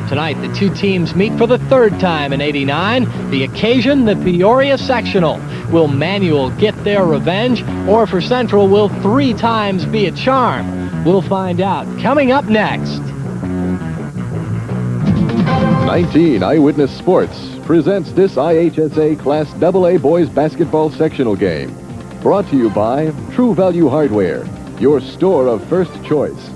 Tonight, the two teams meet for the third time in '89. The occasion, the Peoria Sectional. Will Manual get their revenge, or for Central, will 3 times be a charm? We'll find out coming up next. 19 Eyewitness Sports presents this IHSA Class AA Boys Basketball Sectional game. Brought to you by True Value Hardware, your store of first choice.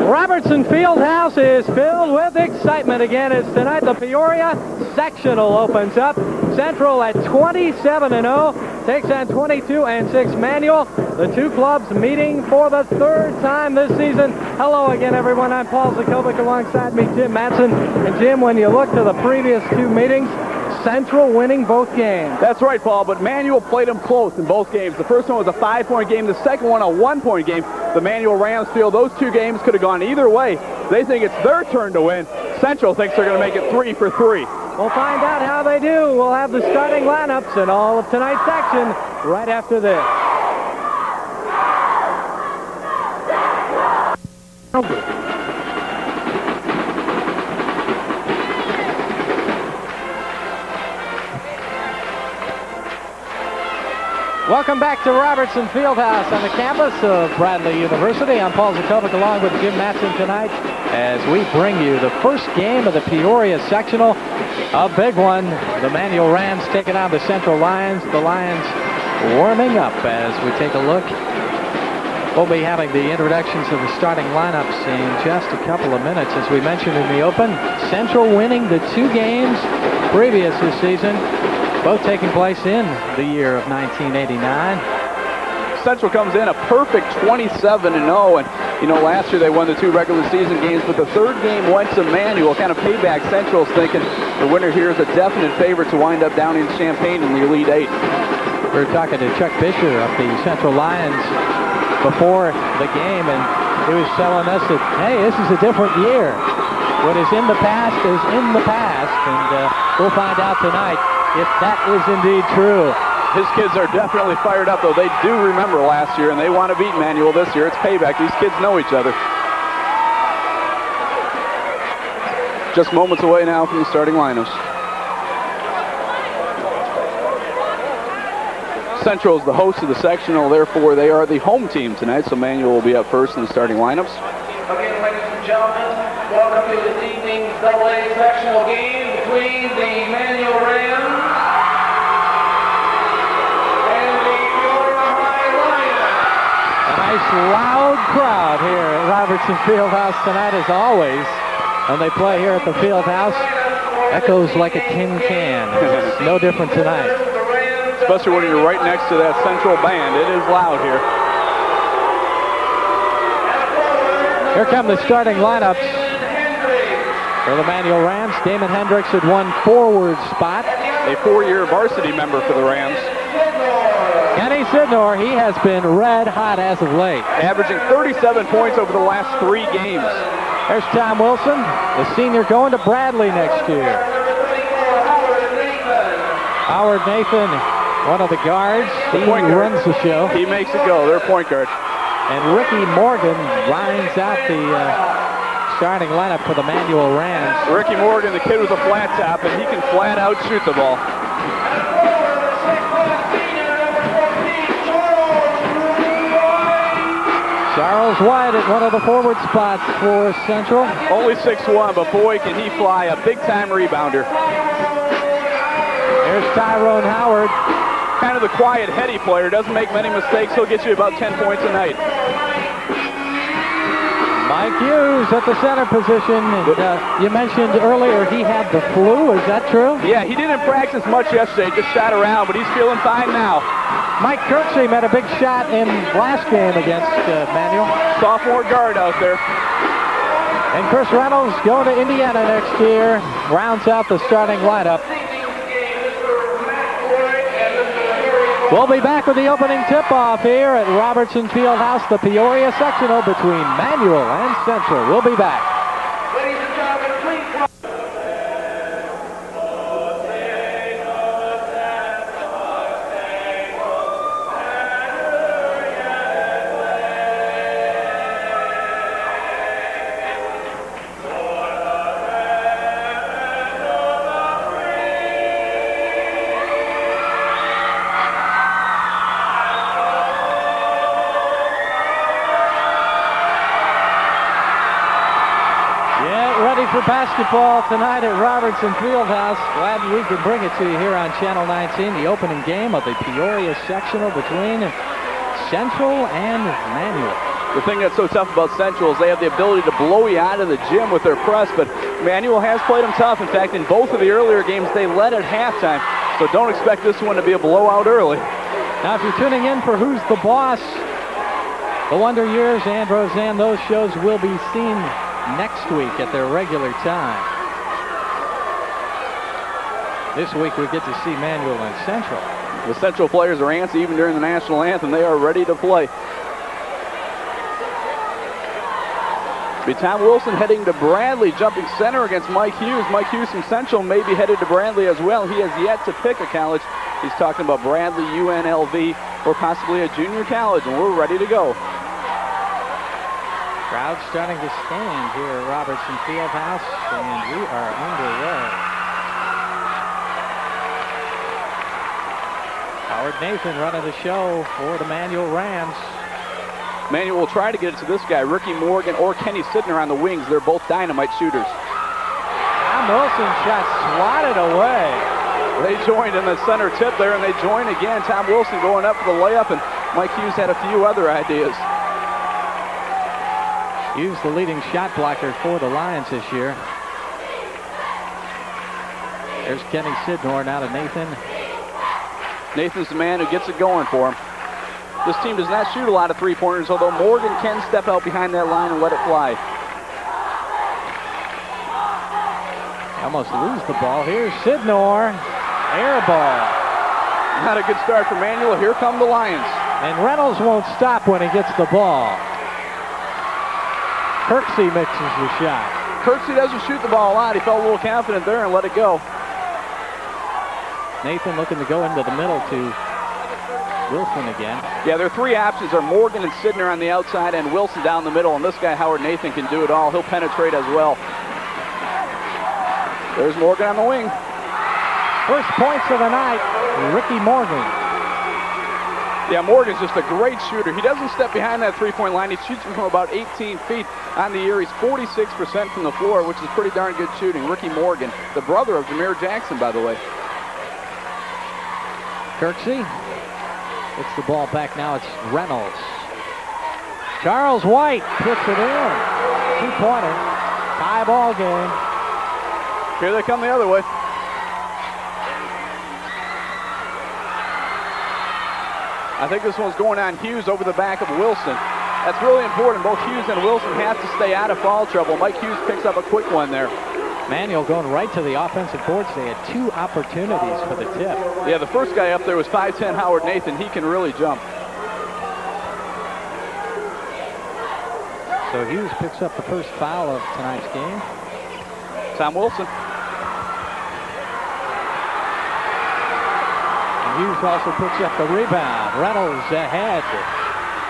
Robertson Fieldhouse is filled with excitement again as tonight the Peoria Sectional opens up. Central at 27-0 takes on 22-6 Manual. The two clubs meeting for the third time this season. Hello again, everyone. I'm Paul Zakovic. Alongside me, Jim Matson. And Jim, when you look to the previous 2 meetings, Central winning both games. That's right, Paul, but Manual played them close in both games. The first one was a 5-point game. The second one a 1-point game. The Manual Rams feel those 2 games could have gone either way. They think it's their turn to win. Central thinks they're going to make it 3 for 3. We'll find out how they do. We'll have the starting lineups and all of tonight's action right after this. Welcome back to Robertson Fieldhouse on the campus of Bradley University. I'm Paul Zakovic along with Jim Matson tonight as we bring you the first game of the Peoria Sectional. A big one. The Manual Rams taking on the Central Lions. The Lions warming up as we take a look. We'll be having the introductions of the starting lineups in just a couple of minutes. As we mentioned in the open, Central winning the 2 games previous this season, both taking place in the year of 1989. Central comes in a perfect 27-0, and you know, last year they won the 2 regular season games, but the third game went to Manual. Kind of payback. Central's thinking the winner here is a definite favorite to wind up down in Champaign in the Elite 8. We were talking to Chuck Fisher of the Central Lions before the game, and he was telling us that, hey, this is a different year. What is in the past is in the past, and we'll find out tonight if that is indeed true. His kids are definitely fired up, though. They do remember last year, and they want to beat Manual this year. It's payback. These kids know each other. Just moments away now from the starting lineups. Central is the host of the sectional, therefore they are the home team tonight, so Manual will be up first in the starting lineups. Again, ladies and gentlemen, welcome to this evening's AA sectional game between the Manual Rams and the Peoria Lions. A nice loud crowd here at Robertson Fieldhouse tonight, as always. When they play here at the Fieldhouse, echoes like a tin can. It's no different tonight. Especially when you're right next to that Central band. It is loud here. Here come the starting lineups for the Manual Rams. Damon Hendricks at 1 forward spot. A 4-year varsity member for the Rams. Kenny Sidnor, he has been red hot as of late. Averaging 37 points over the last 3 games. There's Tom Wilson, the senior, going to Bradley next year. Howard Nathan, one of the guards. He runs the show. He makes it go. They're point guard. And Ricky Morgan rounds out the starting lineup for the Manual Rams. Ricky Morgan, the kid with a flat top, and he can flat out shoot the ball. Charles White at one of the forward spots for Central. Only 6'1", but boy, can he fly. A big-time rebounder. There's Tyrone Howard. Kind of the quiet, heady player. Doesn't make many mistakes. He'll get you about 10 points a night. Mike Hughes at the center position. And, you mentioned earlier he had the flu. Is that true? Yeah, he didn't practice much yesterday. Just shot around, but he's feeling fine now. Mike Kirksey made a big shot in last game against Manual. Sophomore guard out there. And Chris Reynolds going to Indiana next year. Rounds out the starting lineup. We'll be back with the opening tip-off here at Robertson Fieldhouse, the Peoria Sectional between Manual and Central. We'll be back. Ladies and gentlemen, please. basketball tonight at Robertson Fieldhouse. Glad we could bring it to you here on Channel 19. The opening game of the Peoria sectional between Central and Manual. The thing that's so tough about Central is they have the ability to blow you out of the gym with their press, but Manual has played them tough. In fact, in both of the earlier games, they led at halftime, so don't expect this one to be a blowout early. Now, if you're tuning in for Who's the Boss, the Wonder Years and Roseanne, those shows will be seen next week at their regular time. This week we get to see Manual and Central. The Central players are antsy even during the national anthem. They are ready to play. Be Tom Wilson heading to Bradley, jumping center against Mike Hughes. Mike Hughes from Central may be headed to Bradley as well. He has yet to pick a college. He's talking about Bradley, UNLV, or possibly a junior college, and we're ready to go. Crowd starting to stand here at Robertson Fieldhouse, and we are underway. Howard Nathan running the show for the Manual Rams. Manual will try to get it to this guy, Ricky Morgan or Kenny Sidner on the wings. They're both dynamite shooters. Tom Wilson shot swatted away. They joined in the center tip there, and they join again. Tom Wilson going up for the layup, and Mike Hughes had a few other ideas. Hughes, the leading shot blocker for the Lions this year. There's Kenny Sidnor now to Nathan. Nathan's the man who gets it going for him. This team does not shoot a lot of three-pointers, although Morgan can step out behind that line and let it fly. Almost lose the ball. Here's Sidnor. Air ball. Not a good start for Manual. Here come the Lions. And Reynolds won't stop when he gets the ball. Kirksey mixes the shot. Kirksey doesn't shoot the ball a lot. He felt a little confident there and let it go. Nathan looking to go into the middle to Wilson again. Yeah, their three options are Morgan and Sidner on the outside and Wilson down the middle, and this guy, Howard Nathan, can do it all. He'll penetrate as well. There's Morgan on the wing. First points of the night, Ricky Morgan. Yeah, Morgan's just a great shooter. He doesn't step behind that three-point line. He shoots from about 18 feet on the year. He's 46% from the floor, which is pretty darn good shooting. Ricky Morgan, the brother of Jameer Jackson, by the way. Kirksey gets the ball back now. It's Reynolds. Charles White puts it in. Two-pointer. Tie ball game. Here they come the other way. I think this one's going on Hughes over the back of Wilson. That's really important. Both Hughes and Wilson have to stay out of foul trouble. Mike Hughes picks up a quick one there. Manual going right to the offensive boards. They had two opportunities for the tip. Yeah, the first guy up there was 5'10" Howard Nathan. He can really jump. So Hughes picks up the first foul of tonight's game. Tom Wilson. Hughes also picks up the rebound. Reynolds ahead.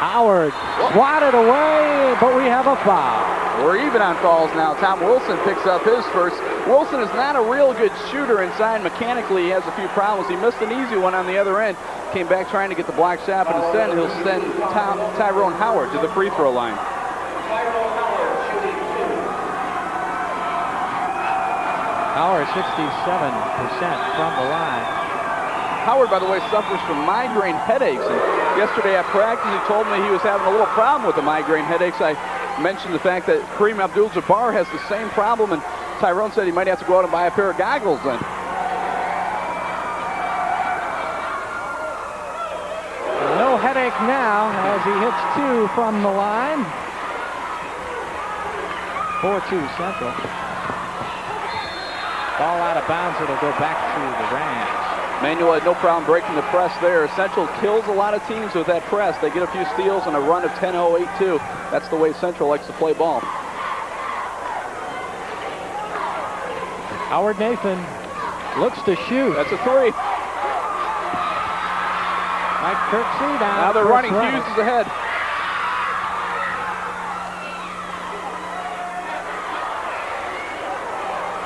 Howard swatted away, but we have a foul. We're even on fouls now. Tom Wilson picks up his first. Wilson is not a real good shooter inside. Mechanically, he has a few problems. He missed an easy one on the other end. Came back trying to get the block shot, but instead he'll send Tyrone Howard to the free throw line. Howard 67% from the line. Howard, by the way, suffers from migraine headaches. And yesterday at practice, he told me he was having a little problem with the migraine headaches. I mentioned the fact that Kareem Abdul-Jabbar has the same problem, and Tyrone said he might have to go out and buy a pair of goggles then. No headache now as he hits two from the line. 4-2 Central. Ball out of bounds. It'll go back to the Rams. Manual had no problem breaking the press there. Central kills a lot of teams with that press. They get a few steals and a run of 10-0, 8-2. That's the way Central likes to play ball. Howard Nathan looks to shoot. That's a three. Mike Kirksey down. Now they're running. Hughes is ahead.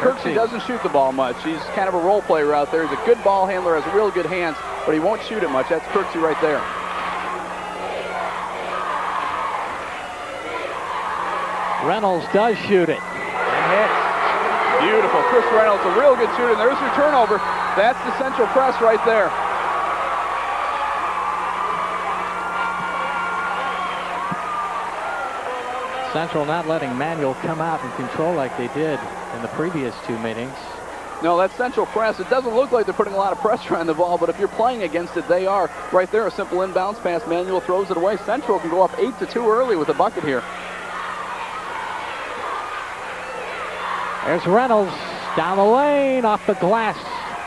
Kirksey doesn't shoot the ball much. He's kind of a role player out there. He's a good ball handler, has real good hands, but he won't shoot it much. That's Kirksey right there. Reynolds does shoot it and hits. Chris Reynolds, a real good shooter. And there's your turnover. That's the Central press right there. Central not letting Manual come out and control like they did in the previous two meetings. No, that Central press, it doesn't look like they're putting a lot of pressure on the ball, but if you're playing against it, they are. Right there, a simple inbounds pass. Manual throws it away. Central can go up 8-2 early with a bucket here. There's Reynolds down the lane, off the glass,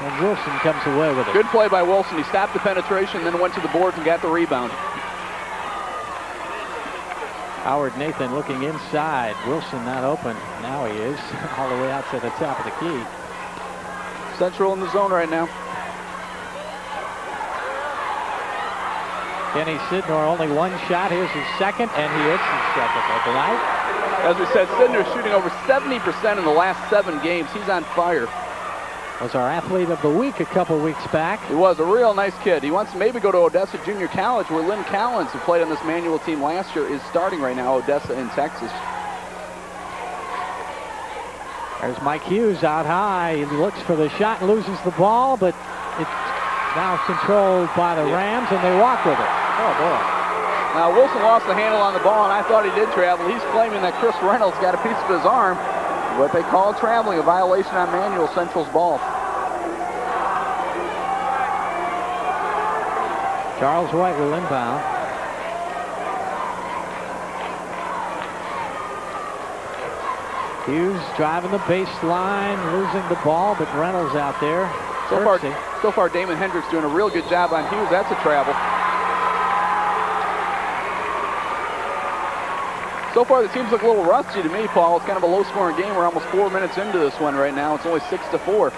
and Wilson comes away with it. Good play by Wilson. He stopped the penetration, then went to the boards and got the rebound. Howard Nathan looking inside. Wilson not open. Now he is, all the way out to the top of the key. Central in the zone right now. Kenny Sidnor only one shot. Here's his second, and he hits his second of the night. As we said, Sidner's shooting over 70% in the last 7 games. He's on fire. Was our athlete of the week a couple weeks back. He was a real nice kid. He wants to maybe go to Odessa Junior College, where Lynn Collins, who played on this Manual team last year, is starting right now, Odessa in Texas. There's Mike Hughes out high. He looks for the shot and loses the ball, but it's now controlled by the Rams, and they walk with it. Oh, boy. Now, Wilson lost the handle on the ball, and I thought he did travel. He's claiming that Chris Reynolds got a piece of his arm. What they call traveling, a violation on Manual Central's ball. Charles White will inbound. Hughes driving the baseline, losing the ball, but Reynolds out there. So far, Damon Hendricks doing a real good job on Hughes. That's a travel. So far, the teams look a little rusty to me, Paul. It's kind of a low-scoring game. We're almost 4 minutes into this one right now. It's only 6-4.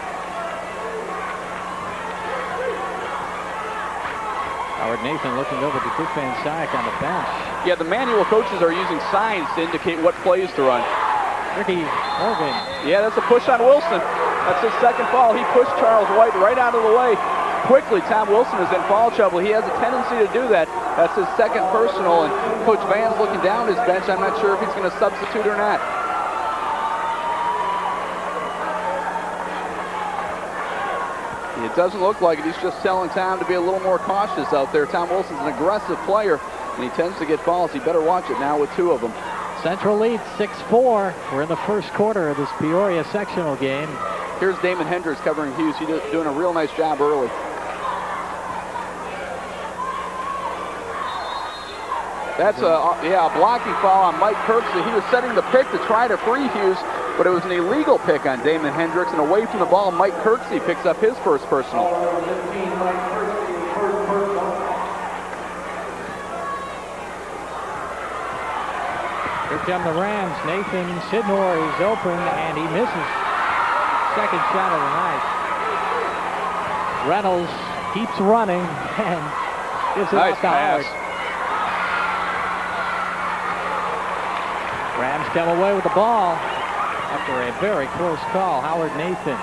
Howard Nathan looking over to Dick Van Syke on the bench. Yeah, the Manual coaches are using signs to indicate what plays to run. Ricky Morgan. Yeah, that's a push on Wilson. That's his second foul. He pushed Charles White right out of the way. Quickly, Tom Wilson is in foul trouble. He has a tendency to do that. That's his second personal, and Coach Van's looking down his bench. I'm not sure if he's going to substitute or not. It doesn't look like it. He's just telling Tom to be a little more cautious out there. Tom Wilson's an aggressive player, and he tends to get fouls. He better watch it now with 2 of them. Central leads 6-4. We're in the first quarter of this Peoria sectional game. Here's Damon Hendricks covering Hughes. He's doing a real nice job early. That's a blocking foul on Mike Kirksey. He was setting the pick to try to free Hughes, but it was an illegal pick on Damon Hendricks, and away from the ball, Mike Kirksey picks up his first personal. Here come the Rams. Nathan Sidnor is open, and he misses. Second shot of the night. Reynolds keeps running and gives it nice off to Howard. pass. Rams come away with the ball after a very close call. Howard Nathan.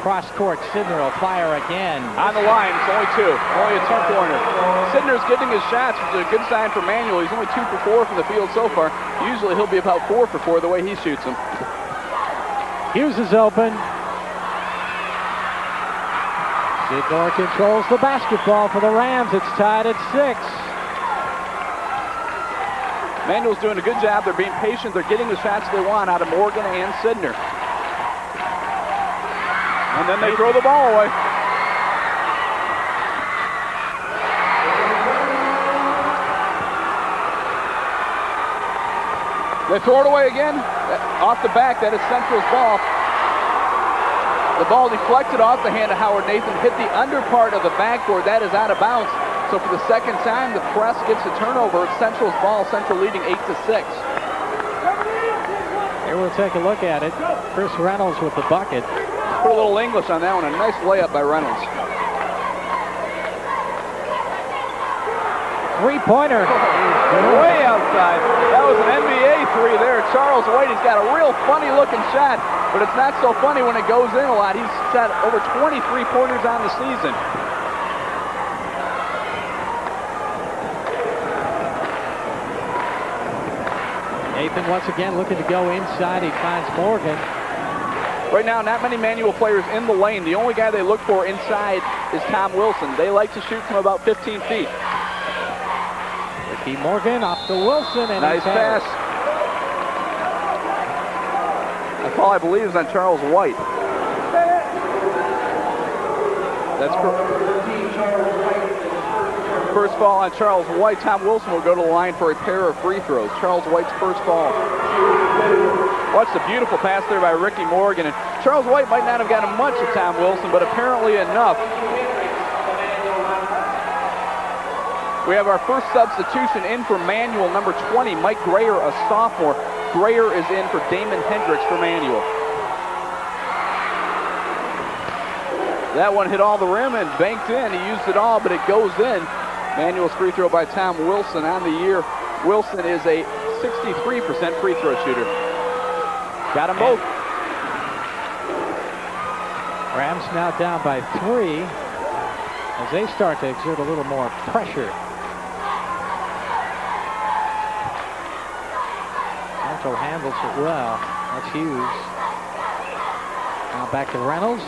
Cross court, Sidner will fire again. On the line, it's only 2. Only a 2-pointer. Sidner's getting his shots, which is a good sign for Manual. He's only 2 for 4 from the field so far. Usually he'll be about 4 for 4 the way he shoots them. Hughes is open. Sidnor controls the basketball for the Rams. It's tied at 6. Manual's doing a good job. They're being patient. They're getting the shots they want out of Morgan and Sidner. And then they throw the ball away. They throw it away again. Off the back, that is Central's ball. The ball deflected off the hand of Howard Nathan, hit the under part of the backboard. That is out of bounds. So for the second time, the press gets a turnover. It's Central's ball. Central leading 8-6. Here we'll take a look at it. Chris Reynolds with the bucket. Put a little English on that one. A nice layup by Reynolds. Three-pointer. Way outside. That was an NBA 3 there. Charles White, he's got a real funny-looking shot, but it's not so funny when it goes in a lot. He's shot over 20 3-pointers on the season. Nathan once again looking to go inside. He finds Morgan. Right now, not many Manual players in the lane. The only guy they look for inside is Tom Wilson. They like to shoot from about 15 feet. Ricky Morgan off to Wilson. And nice pass. That call, I believe, is on Charles White. That's first ball on Charles White. Tom Wilson will go to the line for a pair of free throws. Charles White's first ball. Watch the beautiful pass there by Ricky Morgan. And Charles White might not have gotten much of Tom Wilson, but apparently enough. We have our first substitution in for Manual, number 20, Mike Grayer, a sophomore. Grayer is in for Damon Hendricks for Manual. That one hit all the rim and banked in. He used it all, but it goes in. Manual's free throw by Tom Wilson on the year. Wilson is a 63% free throw shooter. Got them both. Rams now down by 3 as they start to exert a little more pressure. Central handles it well. That's Hughes. Now back to Reynolds.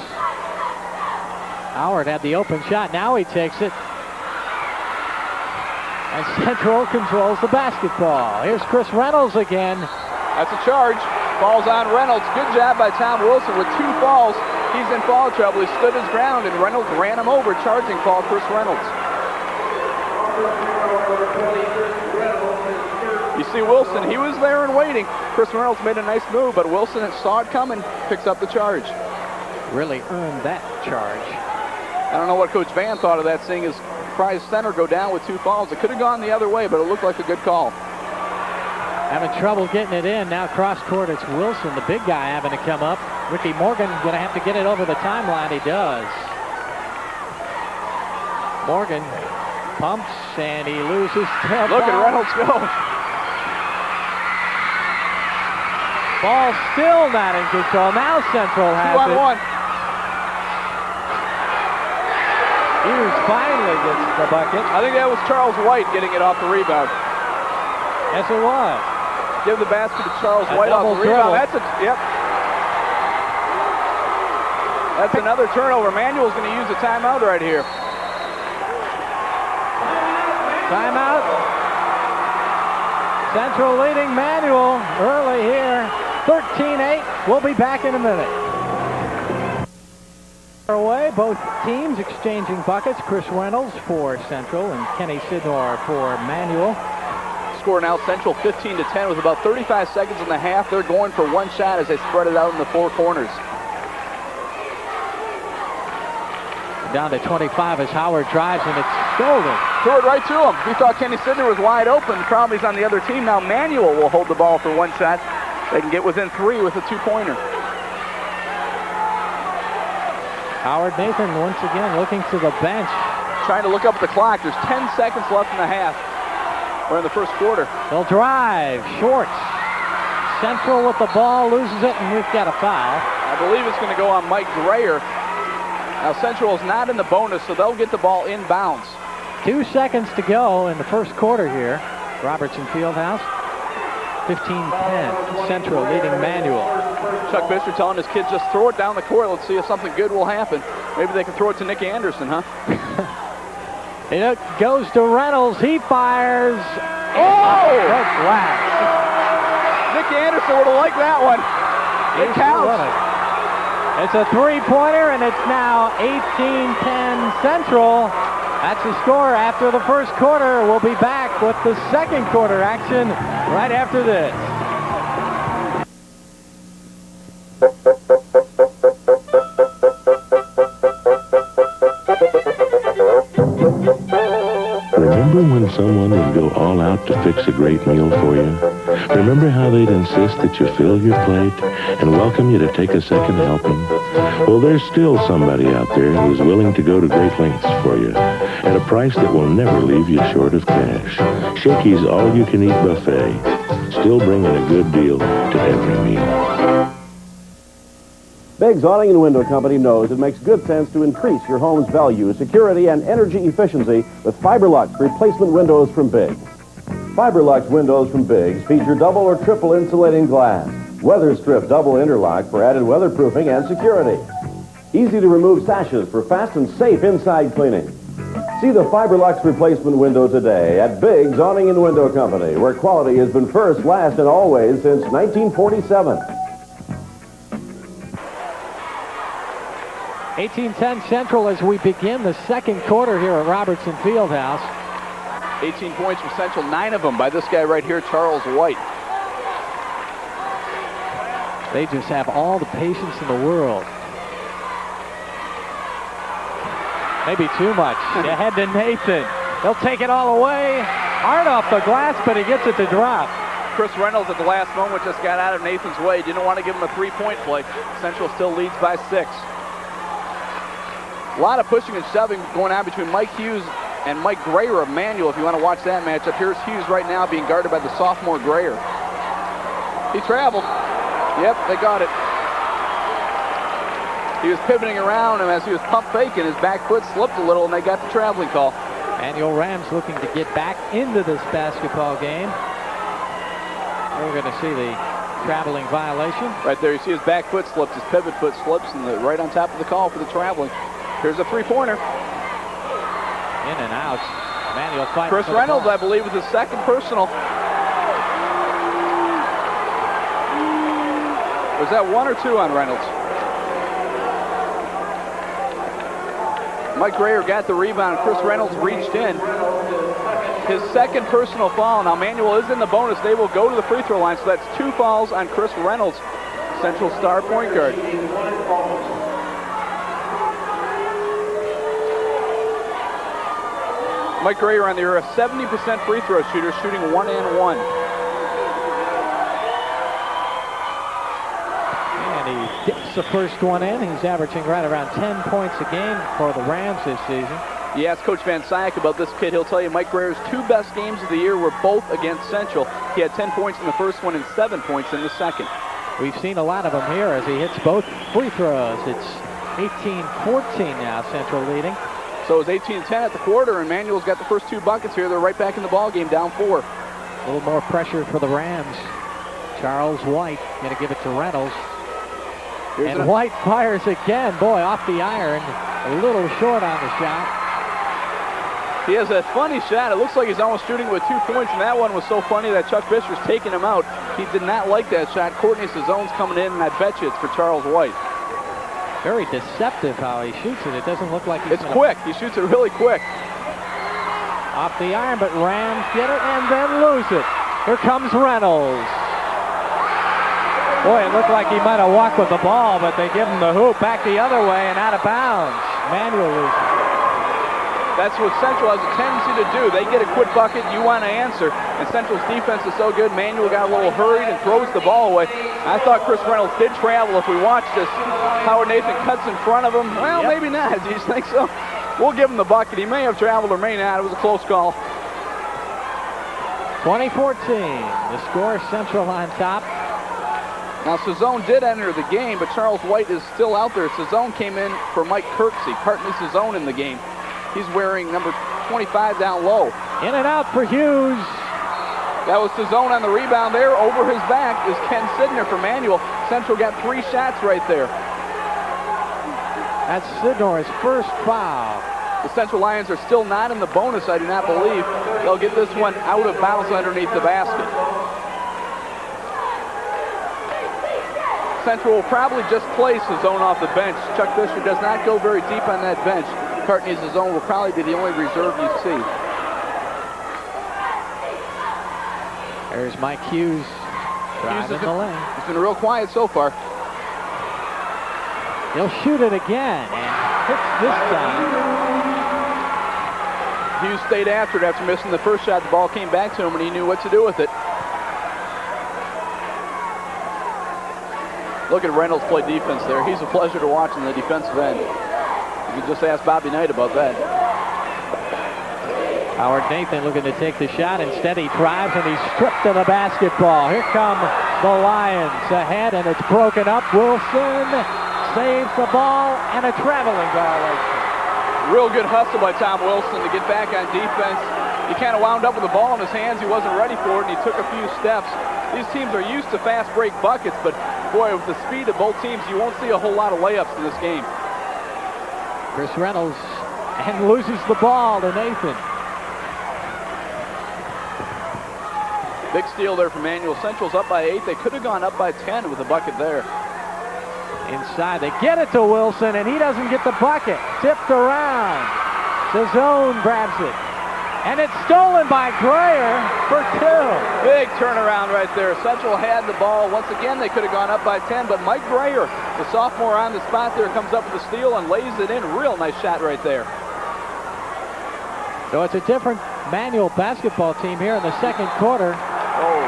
Howard had the open shot. Now he takes it. And Central controls the basketball. Here's Chris Reynolds again. That's a charge. Falls on Reynolds. Good job by Tom Wilson with 2 falls. He's in foul trouble. He stood his ground, and Reynolds ran him over. Charging foul, Chris Reynolds. You see Wilson, he was there and waiting. Chris Reynolds made a nice move, but Wilson saw it coming, picks up the charge. Really earned that charge. I don't know what Coach Van thought of that, seeing his prize center go down with 2 fouls. It could have gone the other way, but it looked like a good call. Having trouble getting it in. Now cross court, it's Wilson, the big guy, having to come up. Ricky Morgan going to have to get it over the timeline. He does. Morgan pumps, and he loses. Look at Reynolds go. Ball still not in control. Now Central has 2 on 1. Hughes finally gets the bucket. I think that was Charles White getting it off the rebound. Yes, it was. Give the basket to Charles White off the rebound. That's yep. That's another turnover. Manual's going to use a timeout right here. Timeout. Central leading Manual early here. 13-8. We'll be back in a minute. Away, both teams exchanging buckets. Chris Reynolds for Central and Kenny Sidnor for Manual. Score now Central 15-10 with about 35 seconds in the half. They're going for 1 shot as they spread it out in the 4 corners. Down to 25 as Howard drives, and it's stolen. Threw it right to him. He thought Kenny Sidnor was wide open. The problem is on the other team. Now Manual will hold the ball for 1 shot. They can get within 3 with a 2-pointer. Howard Nathan once again looking to the bench. Trying to look up at the clock. There's 10 seconds left in the half. We're in the first quarter. They'll drive. Short. Central with the ball, loses it, and we've got a foul. I believe it's going to go on Mike Grayer. Now Central is not in the bonus, so they'll get the ball inbounds. 2 seconds to go in the first quarter here. Robertson Fieldhouse. 15-10. Central leading Manual. Chuck Fisher telling his kids, just throw it down the court. Let's see if something good will happen. Maybe they can throw it to Nick Anderson, huh? It goes to Reynolds. He fires. Oh! Red flag. Nick Anderson would have liked that one. It counts. It's a 3-pointer, and it's now 18-10 Central. That's the score after the first quarter. We'll be back with the second quarter action right after this. Remember when someone would go all out to fix a great meal for you? Remember how they'd insist that you fill your plate and welcome you to take a second helping? Well, there's still somebody out there who's willing to go to great lengths for you at a price that will never leave you short of cash. Shakey's all-you-can-eat buffet, still bringing a good deal to every meal. Biggs Awning and Window Company knows it makes good sense to increase your home's value, security, and energy efficiency with Fiberlux replacement windows from Biggs. Fiberlux windows from Biggs feature double or triple insulating glass, Weather Strip double interlock for added weatherproofing and security. Easy to remove sashes for fast and safe inside cleaning. See the Fiberlux replacement window today at Biggs Awning and Window Company, where quality has been first, last, and always since 1947. 18-10 Central as we begin the second quarter here at Robertson Fieldhouse. 18 points for Central, 9 of them by this guy right here, Charles White. They just have all the patience in the world. Maybe too much. Ahead to Nathan. He'll take it all away. Hard off the glass, but he gets it to drop. Chris Reynolds at the last moment just got out of Nathan's way. Didn't want to give him a three-point play. Central still leads by 6. A lot of pushing and shoving going on between Mike Hughes and Mike Grayer of Manual, if you want to watch that matchup. Here's Hughes right now being guarded by the sophomore Grayer. He traveled. Yep, they got it. He was pivoting around, and as he was pump faking, his back foot slipped a little, and they got the traveling call. Manual Rams looking to get back into this basketball game. We're going to see the traveling violation. Right there, you see his back foot slips, his pivot foot slips, and right on top of the call for the traveling. Here's a three-pointer. In and out. Manual fighting. Chris Reynolds, I believe, with his second personal. Was that 1 or 2 on Reynolds? Mike Grayer got the rebound. Chris Reynolds reached in. His second personal foul. Now Manual is in the bonus. They will go to the free throw line. So that's 2 fouls on Chris Reynolds, Central star point guard. Mike Grayer on the year, a 70% free throw shooter, shooting 1 and 1. And he gets the first one in. He's averaging right around 10 points a game for the Rams this season. You ask Coach Van Syak about this kid, he'll tell you Mike Grayer's 2 best games of the year were both against Central. He had 10 points in the first one and 7 points in the second. We've seen a lot of them here as he hits both free throws. It's 18-14 now, Central leading. So it's 18-10 at the quarter, and Manuel's got the first 2 buckets here. They're right back in the ball game, down 4. A little more pressure for the Rams. Charles White going to give it to Reynolds. And White fires again. Boy, off the iron. A little short on the shot. He has a funny shot. It looks like he's almost shooting with 2 points, and that one was so funny that Chuck Fisher's taking him out. He did not like that shot. Courtney Sazone's coming in, and I bet you it's for Charles White. Very deceptive how he shoots it. It doesn't look like he's... It's quick. He shoots it really quick. Off the iron, but Rams get it and then lose it. Here comes Reynolds. Boy, it looked like he might have walked with the ball, but they give him the hoop back the other way and out of bounds. Manual loses. That's what Central has a tendency to do. They get a quick bucket, you want to answer. And Central's defense is so good, Manual got a little hurried and throws the ball away. I thought Chris Reynolds did travel. If we watch this, Howard Nathan cuts in front of him. Well, maybe not. Do you think so? We'll give him the bucket. He may have traveled or may not. It was a close call. 20-14. The score, Central on top. Now, Sazone did enter the game, but Charles White is still out there. Sazone came in for Mike Kirksey. Courtney Sazone in the game. He's wearing number 25 down low. In and out for Hughes. That was Sazone on the rebound there. Over his back is Ken Sidner for Manual. Central got 3 shots right there. That's Sidnor's first foul. The Central Lions are still not in the bonus, I do not believe. They'll get this one out of bounds underneath the basket. Central will probably just play Sazone off the bench. Chuck Fisher does not go very deep on that bench. Courtney Sazone will probably be the only reserve you see. There's Mike Hughes driving the lane. He's been real quiet so far. He'll shoot it again and hits this time. Hughes stayed after it after missing the first shot. The ball came back to him and he knew what to do with it. Look at Reynolds play defense there. He's a pleasure to watch in the defensive end. You can just ask Bobby Knight about that. Howard Nathan looking to take the shot. Instead, he drives and he's stripped of the basketball. Here come the Lions ahead, and it's broken up. Wilson saves the ball, and a traveling violation. Real good hustle by Tom Wilson to get back on defense. He kind of wound up with the ball in his hands. He wasn't ready for it, and he took a few steps. these teams are used to fast break buckets, but boy, with the speed of both teams, you won't see a whole lot of layups in this game. Chris Reynolds and loses the ball to Nathan. Big steal there from Manual. Central's up by 8. They could have gone up by 10 with a bucket there. Inside, they get it to Wilson, and he doesn't get the bucket. Tipped around. Zone grabs it. And it's stolen by Greyer for 2. Big turnaround right there. Central had the ball. Once again, they could have gone up by 10, but Mike Greyer, the sophomore on the spot there, comes up with the steal and lays it in. Real nice shot right there. So it's a different Manual basketball team here in the second quarter. Oh,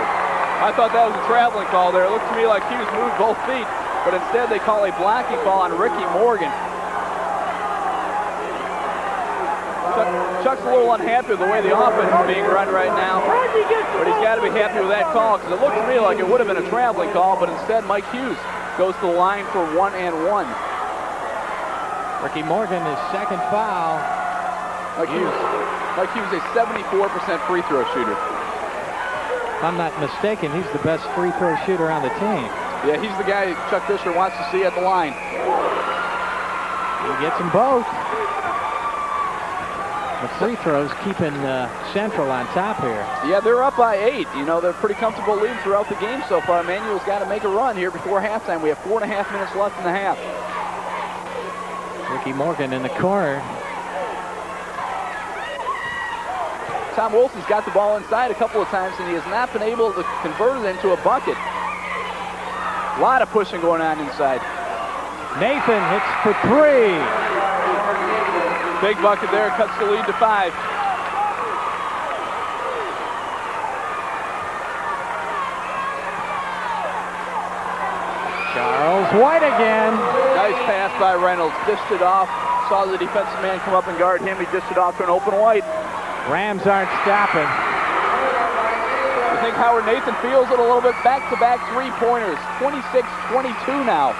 I thought that was a traveling call there. It looked to me like Hughes moved both feet, but instead they call a blocking call on Ricky Morgan. Chuck's a little unhappy with the way the offense is being run right now, but he's got to be happy with that call because it looked to me like it would have been a traveling call, but instead Mike Hughes goes to the line for 1 and 1. Ricky Morgan, his second foul. Mike Hughes, a 74% free throw shooter. If I'm not mistaken, he's the best free throw shooter on the team. Yeah, he's the guy Chuck Fisher wants to see at the line. He gets them both. The free throws keeping Central on top here. Yeah, they're up by 8. You know, they're pretty comfortable lead throughout the game so far. Manual's got to make a run here before halftime. We have 4.5 minutes left in the half. Ricky Morgan in the corner. Tom Wilson's got the ball inside a couple of times, and he has not been able to convert it into a bucket. A lot of pushing going on inside. Nathan hits for 3. Big bucket there, cuts the lead to 5. Charles White again. Nice pass by Reynolds. Dished it off. Saw the defensive man come up and guard him. He dished it off to an open White. Rams aren't stopping. I think Howard Nathan feels it a little bit. Back-to-back three-pointers. 26-22 now.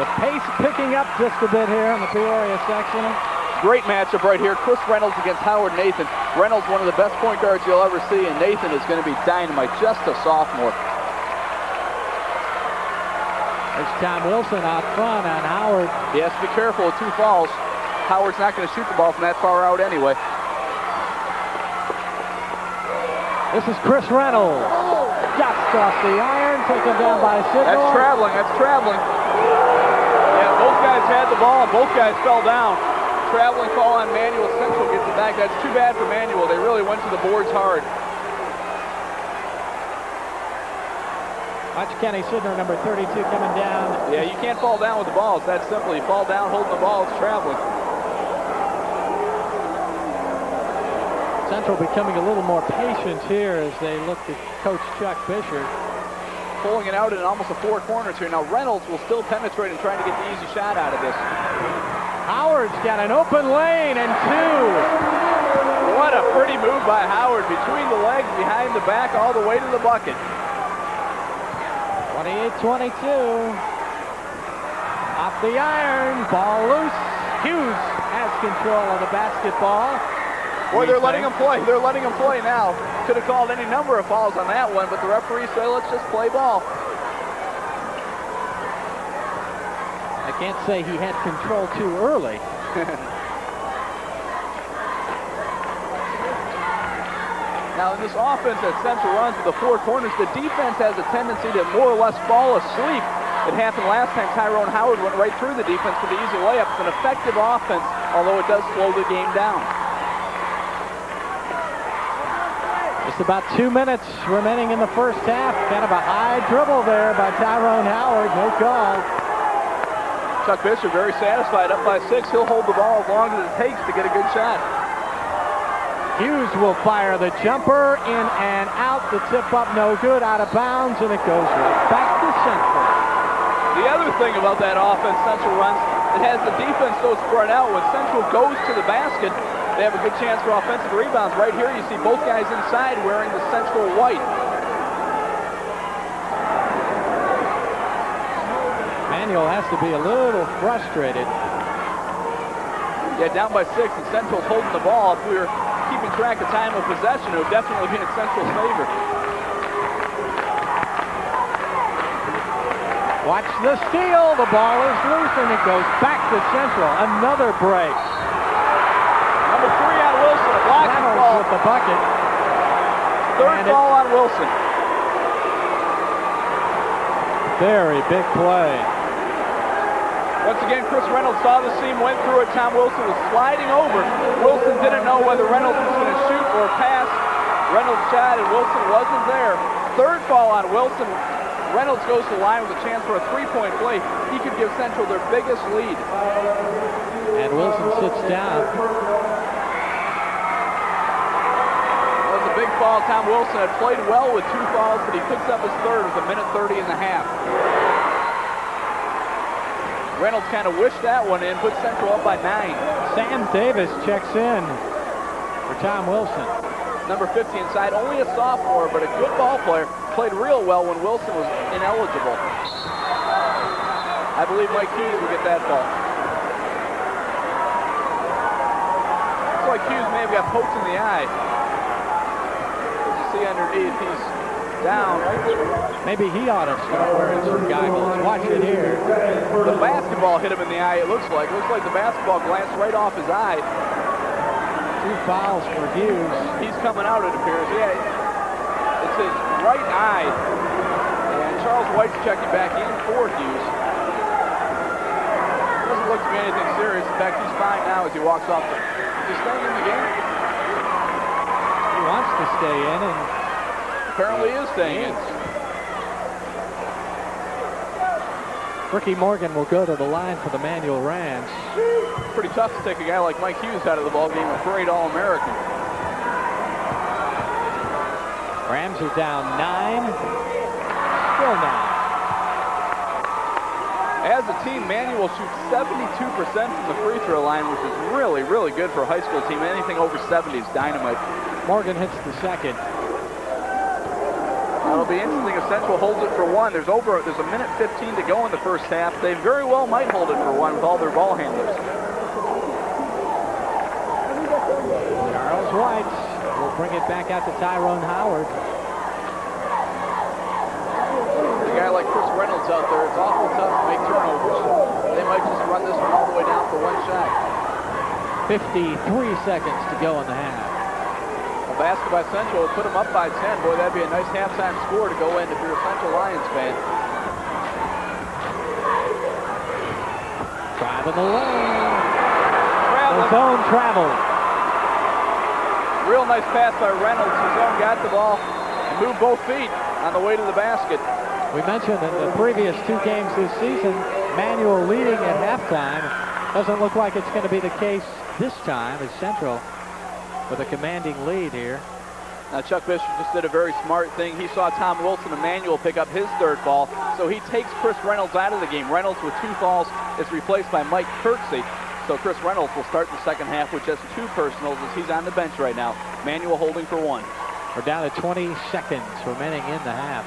The pace picking up just a bit here in the Peoria sectional. Great matchup right here. Chris Reynolds against Howard Nathan. Reynolds, one of the best point guards you'll ever see, and Nathan is going to be dynamite, just a sophomore. There's Tom Wilson out front on Howard. He has to be careful with 2 fouls. Howard's not going to shoot the ball from that far out anyway. This is Chris Reynolds. Just off the iron, taken down by Signal. That's traveling, that's traveling. Yeah, both guys had the ball and both guys fell down. Traveling call on Manual. Central gets it back. That's too bad for Manual. They really went to the boards hard. Watch Kenny Sidner, number 32, coming down. Yeah, you can't fall down with the ball. It's that simple. You fall down holding the ball, it's traveling. Central becoming a little more patient here as they look at Coach Chuck Fisher. Pulling it out in almost a 4 corners here. Now Reynolds will still penetrate and trying to get the easy shot out of this. Howard's got an open lane and 2. What a pretty move by Howard. Between the legs, behind the back, all the way to the bucket. 28-22. Off the iron, ball loose. Hughes has control of the basketball. Boy, they're letting him play. They're letting him play now. Could have called any number of fouls on that one, but the referee said, let's just play ball. I can't say he had control too early. Now, in this offense that Central runs with the 4 corners, the defense has a tendency to more or less fall asleep. It happened last time. Tyrone Howard went right through the defense for the easy layup. It's an effective offense, although it does slow the game down. Just about 2 minutes remaining in the first half. Kind of a high dribble there by Tyrone Howard. No call. Chuck Fisher very satisfied, up by 6. He'll hold the ball as long as it takes to get a good shot. Hughes will fire the jumper in and out. The tip up no good, out of bounds, and it goes right back to Central. The other thing about that offense Central runs, it has the defense so spread out. When Central goes to the basket, they have a good chance for offensive rebounds. Right here you see both guys inside wearing the Central white. Manual has to be a little frustrated. Yeah, down by 6, and Central's holding the ball. If we were keep keeping track of time of possession, it would definitely be in Central's favor. Watch the steal. The ball is loose, and it goes back to Central. Another break. Number 3 on Wilson, a blocking ball. With the bucket. Third ball on Wilson. Very big play. Once again, Chris Reynolds saw the seam, went through it. Tom Wilson was sliding over. Wilson didn't know whether Reynolds was going to shoot or pass. Reynolds shot, and Wilson wasn't there. Third ball on Wilson. Reynolds goes to the line with a chance for a three-point play. He could give Central their biggest lead. And Wilson sits down. That was a big foul. Tom Wilson had played well with 2 fouls, but he picks up his third with 1:30 and a half. Reynolds kind of wished that one in, put Central up by 9. Sam Davis checks in for Tom Wilson. Number 50 inside, only a sophomore, but a good ball player. Played real well when Wilson was ineligible. I believe Mike Hughes will get that ball. Looks like Hughes may have got poked in the eye. As you see underneath, he's down. Maybe he ought to start wearing some goggles. Watch it here. The basketball hit him in the eye, it looks like. It looks like the basketball glanced right off his eye. 2 fouls for Hughes. He's coming out, it appears. Yeah, it's his right eye. And Charles White's checking back in for Hughes. Doesn't look to be anything serious. In fact, he's fine now as he walks off. Is he staying in the game? He wants to stay in, and apparently is staying in. Ricky Morgan will go to the line for the Manual Rams. Pretty tough to take a guy like Mike Hughes out of the ballgame, a parade All-American. Rams are down 9. Still 9. As a team, Manual shoots 72% from the free throw line, which is really, really good for a high school team. Anything over 70 is dynamite. Morgan hits the second. That'll be interesting if Central holds it for 1. There's a 1:15 to go in the first half. They very well might hold it for 1 with all their ball handlers. Charles White will bring it back out to Tyrone Howard. A guy like Chris Reynolds out there, it's awful tough to make turnovers. They might just run this one all the way down for 1 shot. 53 seconds to go in the half. A basket by Central would put them up by 10. Boy, that'd be a nice halftime score to go in if you're a Central Lions fan. Driving the lane. The zone travel. Real nice pass by Reynolds. His own got the ball and moved both feet on the way to the basket. We mentioned in the previous 2 games this season, Manual leading at halftime. Doesn't look like it's going to be the case this time as Central with a commanding lead here. Now Chuck Bishop just did a very smart thing. He saw Tom Wilson and Manual pick up his 3rd ball, so he takes Chris Reynolds out of the game. Reynolds with 2 fouls is replaced by Mike Kirksey. So Chris Reynolds will start the second half with just 2 personals as he's on the bench right now. Manual holding for 1. We're down to 20 seconds remaining in the half.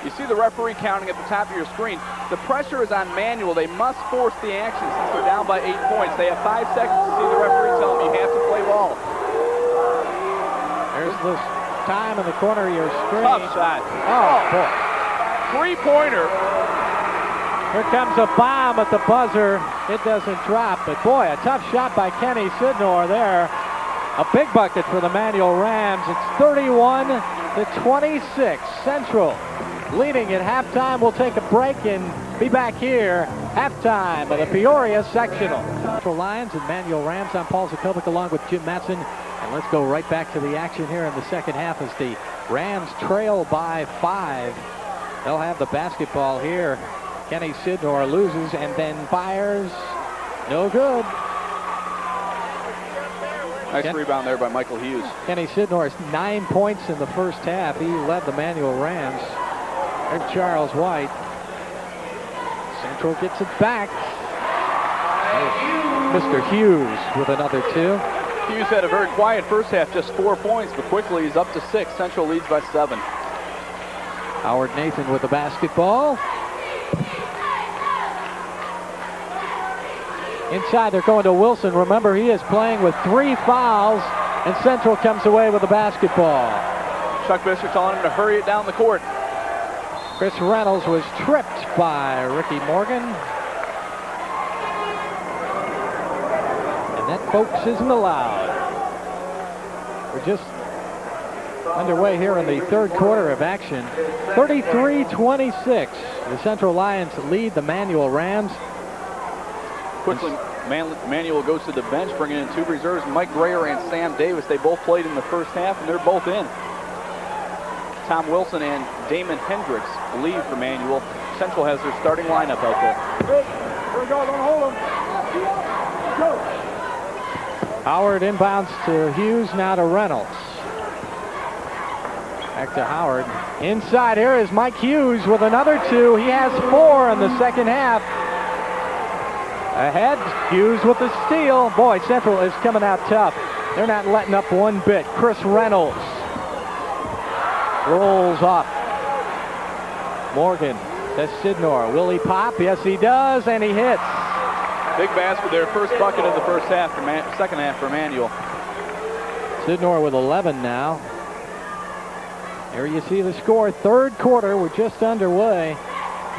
You see the referee counting at the top of your screen. The pressure is on Manual. They must force the action since they're down by 8 points. They have 5 seconds to see the referee tell them you have to play ball. There's the time in the corner of your screen. Tough shot. Oh, boy. 3-pointer. Here comes a bomb at the buzzer. It doesn't drop, but boy, a tough shot by Kenny Sidnor there. A big bucket for the Manual Rams. It's 31-26. Central leading at halftime. We'll take a break and be back here. Halftime of the Peoria Sectional. Central Lions and Manual Rams. I'm Paul Zakovic along with Jim Matson. And let's go right back to the action here in the second half as the Rams trail by 5. They'll have the basketball here. Kenny Sidnor loses and then fires. No good. Nice rebound there by Michael Hughes. Kenny Sidnor has 9 points in the first half. He led the Manual Rams. There's Charles White. Central gets it back. Mr. Hughes with another 2. Hughes had a very quiet first half, just 4 points, but quickly he's up to 6. Central leads by 7. Howard Nathan with the basketball. Inside, they're going to Wilson. Remember, he is playing with 3 fouls, and Central comes away with the basketball. Chuck Fisher telling him to hurry it down the court. Chris Reynolds was tripped by Ricky Morgan. And that, folks, isn't allowed. We're just underway here in the third quarter of action. 33-26. The Central Lions lead the Manual Rams. Quickly, Manual goes to the bench, bringing in 2 reserves, Mike Grayer and Sam Davis. They both played in the first half, and they're both in. Tom Wilson and Damon Hendricks leave for Manual. Central has their starting lineup out there. Here we go, don't hold him. Go. Howard inbounds to Hughes, now to Reynolds. Back to Howard. Inside here is Mike Hughes with another 2. He has 4 in the second half. Ahead, Hughes with the steal. Boy, Central is coming out tough. They're not letting up one bit. Chris Reynolds rolls up. Morgan to Sidnor. Will he pop? Yes, he does, and he hits. Big basket there. First bucket of the first half, second half for Manual. Sidnor with 11 now. Here you see the score. Third quarter. We're just underway.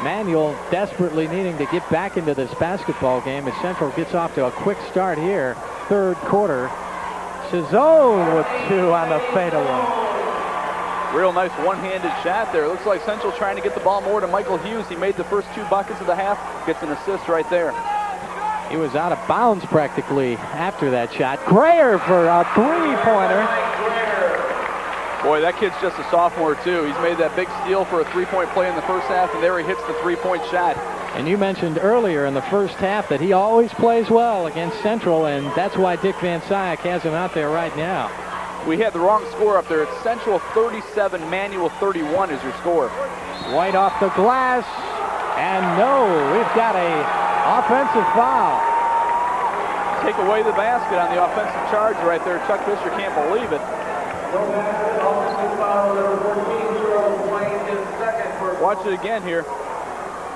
Manual desperately needing to get back into this basketball game as Central gets off to a quick start here. Third quarter. Chazone with 2 on the fadeaway. Real nice one-handed shot there. Looks like Central trying to get the ball more to Michael Hughes. He made the first 2 buckets of the half. Gets an assist right there. He was out of bounds practically after that shot. Grayer for a 3-pointer. Boy, that kid's just a sophomore, too. He's made that big steal for a 3-point play in the first half, and there he hits the 3-point shot. And you mentioned earlier in the first half that he always plays well against Central, and that's why Dick Van Sciek has him out there right now. We had the wrong score up there. It's Central 37, Manual 31 is your score. White off the glass, and no, we've got a offensive foul. Take away the basket on the offensive charge right there. Chuck Fisher can't believe it. Watch it again here.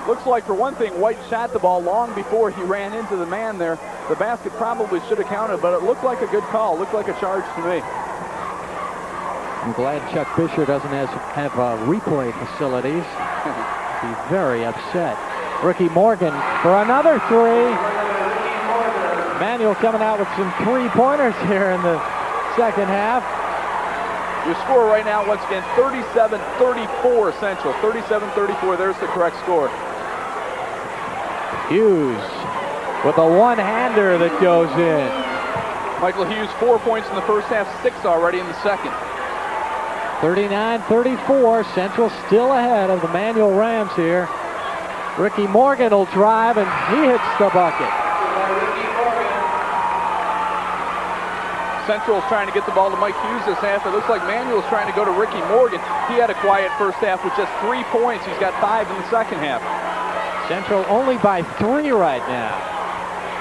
Looks like, for one thing, White shot the ball long before he ran into the man there. The basket probably should have counted, but it looked like a good call. Looked like a charge to me. I'm glad Chuck Fisher doesn't have replay facilities. He's very upset. Ricky Morgan for another 3. Manual coming out with some 3-pointers here in the second half. Your score right now, once again, 37-34 Central. 37-34, there's the correct score. Hughes with a one-hander that goes in. Michael Hughes, 4 points in the first half, 6 already in the second. 39-34, Central still ahead of the Manual Rams here. Ricky Morgan will drive, and he hits the bucket. Central's trying to get the ball to Mike Hughes this half. It looks like Manual's trying to go to Ricky Morgan. He had a quiet first half with just 3 points. He's got 5 in the second half. Central only by 3 right now.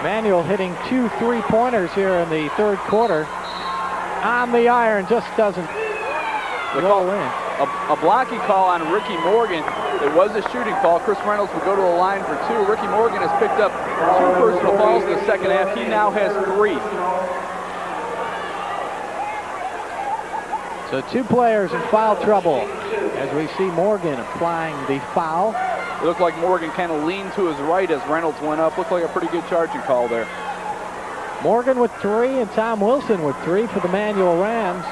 Manual hitting 2 3-pointers here in the third quarter. On the iron, just doesn't roll in. A blocking call on Ricky Morgan. It was a shooting call. Chris Reynolds will go to the line for 2. Ricky Morgan has picked up 2 personal fouls in the second half. He now has 3. So 2 players in foul trouble as we see Morgan applying the foul. It looked like Morgan kind of leaned to his right as Reynolds went up. Looked like a pretty good charging call there. Morgan with 3 and Tom Wilson with 3 for the Manual Rams.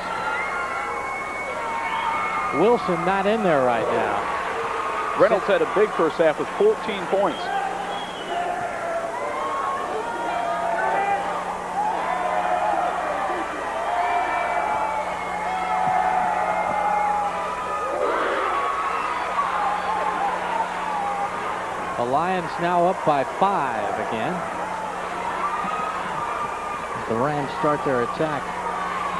Wilson not in there right now. Reynolds had a big first half with 14 points. The Lions now up by 5 again. The Rams start their attack.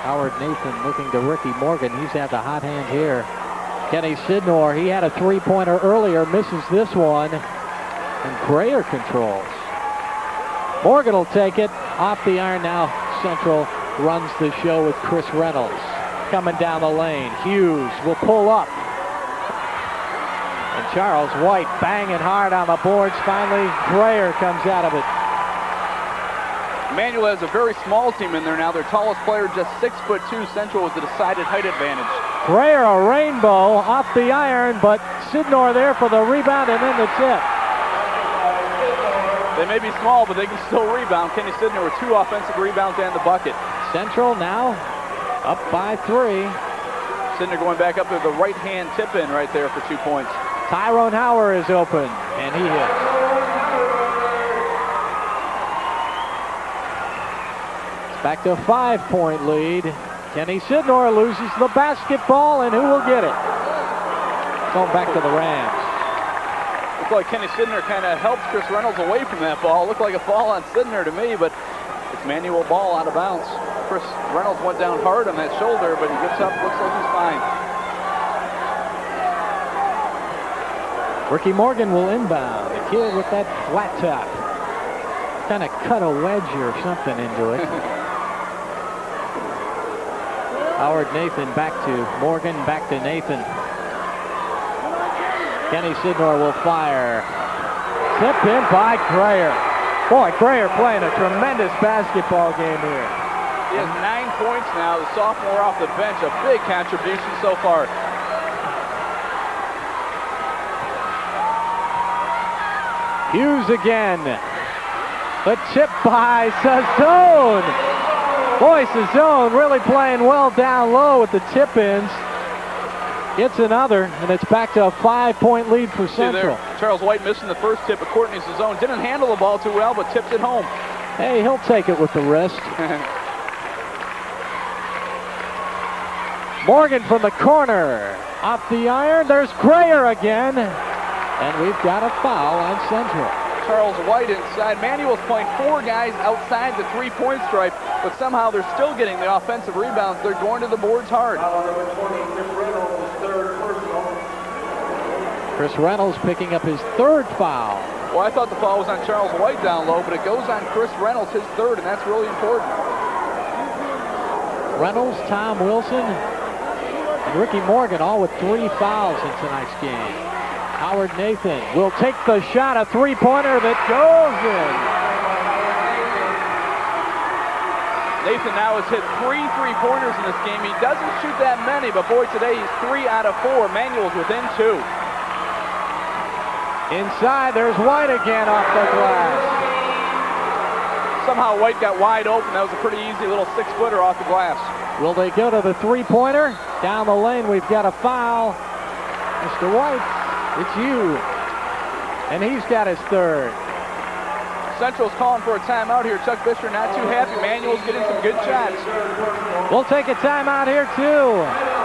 Howard Nathan looking to Ricky Morgan. He's had the hot hand here. Kenny Sidnor, he had a 3-pointer earlier, misses this one. And Grayer controls. Morgan will take it. Off the iron now. Central runs the show with Chris Reynolds. Coming down the lane. Hughes will pull up. And Charles White banging hard on the boards. Finally, Grayer comes out of it. Manual has a very small team in there now. Their tallest player just 6'2". Central with a decided height advantage. Grayer, a rainbow off the iron, but Sidnor there for the rebound and then the tip. They may be small, but they can still rebound. Kenny Sidnor with 2 offensive rebounds and the bucket. Central now up by 3. Sidnor going back up to the right-hand tip-in right there for 2 points. Tyrone Hauer is open, and he hits. It's back to a 5-point lead. Kenny Sidnor loses the basketball, and who will get it? Going back to the Rams. Looks like Kenny Sidnor kind of helps Chris Reynolds away from that ball. Looked like a fall on Sidnor to me, but it's Manual ball out of bounds. Chris Reynolds went down hard on that shoulder, but he gets up, looks like he's fine. Ricky Morgan will inbound. The kid with that flat top. Kind of cut a wedge or something into it. Howard Nathan back to Morgan, back to Nathan. Kenny Sidnor will fire. Tipped in by Grayer. Boy, Grayer playing a tremendous basketball game here. He has 9 points now, the sophomore off the bench. A big contribution so far. Hughes again. The chip by Sazzone. Boy, Sazzone really playing well down low with the tip-ins. Gets another, and it's back to a 5-point lead for Central. Charles White missing the first tip, but Courtney Sazzone didn't handle the ball too well, but tipped it home. Hey, he'll take it with the wrist. Morgan from the corner. Off the iron, there's Grayer again. And we've got a foul on Central. Charles White inside. Manual's playing 4 guys outside the 3-point stripe, but somehow they're still getting the offensive rebounds. They're going to the boards hard. Chris Reynolds picking up his 3rd foul. Well, I thought the foul was on Charles White down low, but it goes on Chris Reynolds, his 3rd, and that's really important. Reynolds, Tom Wilson, and Ricky Morgan all with 3 fouls in tonight's game. Howard Nathan will take the shot, a 3-pointer that goes in. Nathan now has hit 3 3-pointers in this game. He doesn't shoot that many, but boy, today he's 3 out of 4. Manual's within 2. Inside, there's White again off the glass. Somehow White got wide open. That was a pretty easy little 6-footer off the glass. Will they go to the 3-pointer? Down the lane, we've got a foul. Mr. White, it's you. And he's got his 3rd. Central's calling for a timeout here. Chuck Bisher not too happy. Manual's getting some good shots. We'll take a timeout here, too.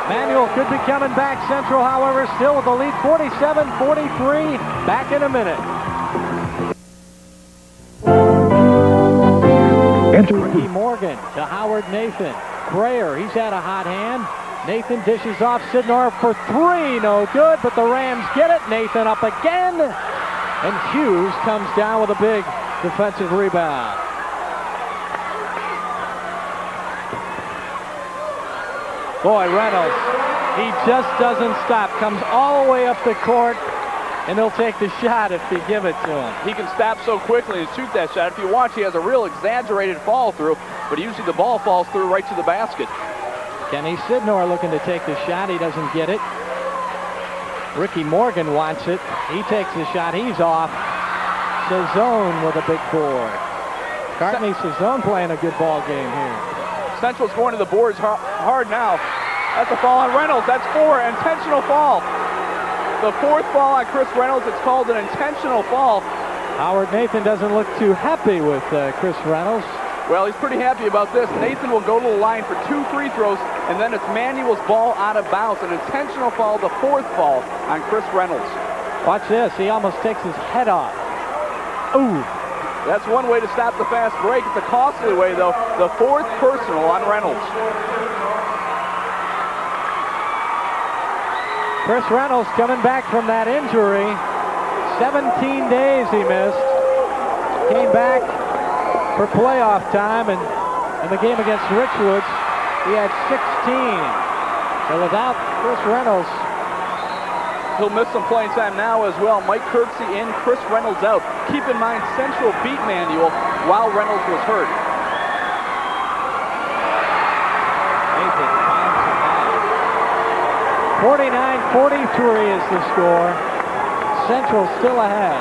Manual could be coming back. Central, however, still with the lead, 47-43. Back in a minute. Ricky Morgan to Howard Nathan. Grayer, he's had a hot hand. Nathan dishes off Sidnor for 3. No good, but the Rams get it. Nathan up again. And Hughes comes down with a big defensive rebound. Boy, Reynolds, he just doesn't stop. Comes all the way up the court, and he'll take the shot if you give it to him. He can stop so quickly and shoot that shot. If you watch, he has a real exaggerated fall through, but usually the ball falls through right to the basket. Kenny Sidnor looking to take the shot. He doesn't get it. Ricky Morgan wants it. He takes the shot. He's off. Sazzone with a big board. Courtney Sazzone playing a good ball game here. Central's going to the boards hard now. That's a fall on Reynolds. That's 4. Intentional fall. The 4th fall on Chris Reynolds. It's called an intentional fall. Howard Nathan doesn't look too happy with Chris Reynolds. Well, he's pretty happy about this. Nathan will go to the line for 2 free throws, and then it's Manual's ball out of bounds. An intentional fall, the 4th fall on Chris Reynolds. Watch this. He almost takes his head off. Ooh. That's one way to stop the fast break. It's a costly way, though. The 4th personal on Reynolds. Chris Reynolds coming back from that injury. 17 days he missed. Came back for playoff time, and in the game against Richwoods, he had 16. So without Chris Reynolds, he'll miss some playing time now as well. Mike Kirksey in, Chris Reynolds out. Keep in mind, Central beat Manual while Reynolds was hurt. 49-43 is the score. Central still ahead.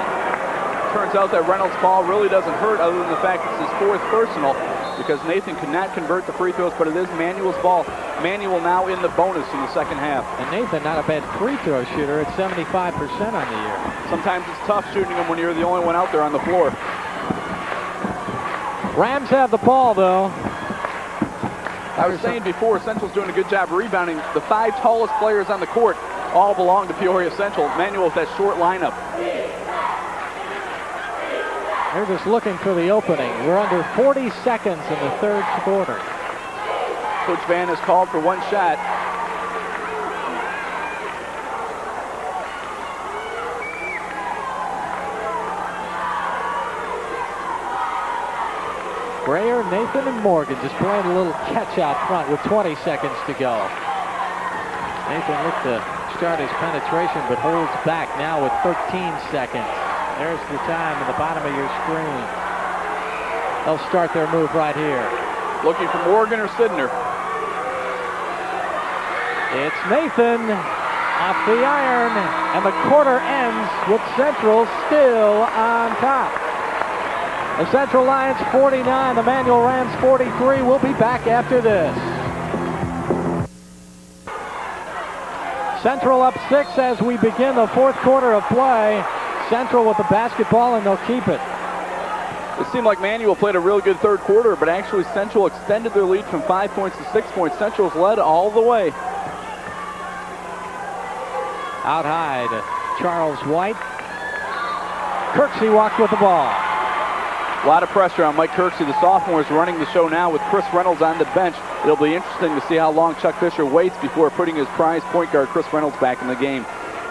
Turns out that Reynolds' ball really doesn't hurt, other than the fact it's his 4th personal, because Nathan could not convert the free throws, but it is Manuel's ball. Manuel now in the bonus in the second half. And Nathan, not a bad free throw shooter at 75% on the year. Sometimes it's tough shooting them when you're the only one out there on the floor. Rams have the ball, though. I was saying before, Central's doing a good job rebounding. The 5 tallest players on the court all belong to Peoria Central. Manuel with that short lineup. They're just looking for the opening. We're under 40 seconds in the 3rd quarter. Coach Van has called for 1 shot. Grayer, Nathan, and Morgan just playing a little catch out front with 20 seconds to go. Nathan looked to start his penetration, but holds back now with 13 seconds. There's the time at the bottom of your screen. They'll start their move right here. Looking for Morgan or Sidner. It's Nathan off the iron, and the quarter ends with Central still on top. The Central Lions 49, the Manual Rams 43. We'll be back after this. Central up 6 as we begin the 4th quarter of play. Central with the basketball, and they'll keep it. It seemed like Manuel played a real good 3rd quarter, but actually Central extended their lead from 5 points to 6 points. Central's led all the way. Out high to Charles White. Kirksey walked with the ball. A lot of pressure on Mike Kirksey. The sophomore is running the show now with Chris Reynolds on the bench. It'll be interesting to see how long Chuck Fisher waits before putting his prize point guard Chris Reynolds back in the game.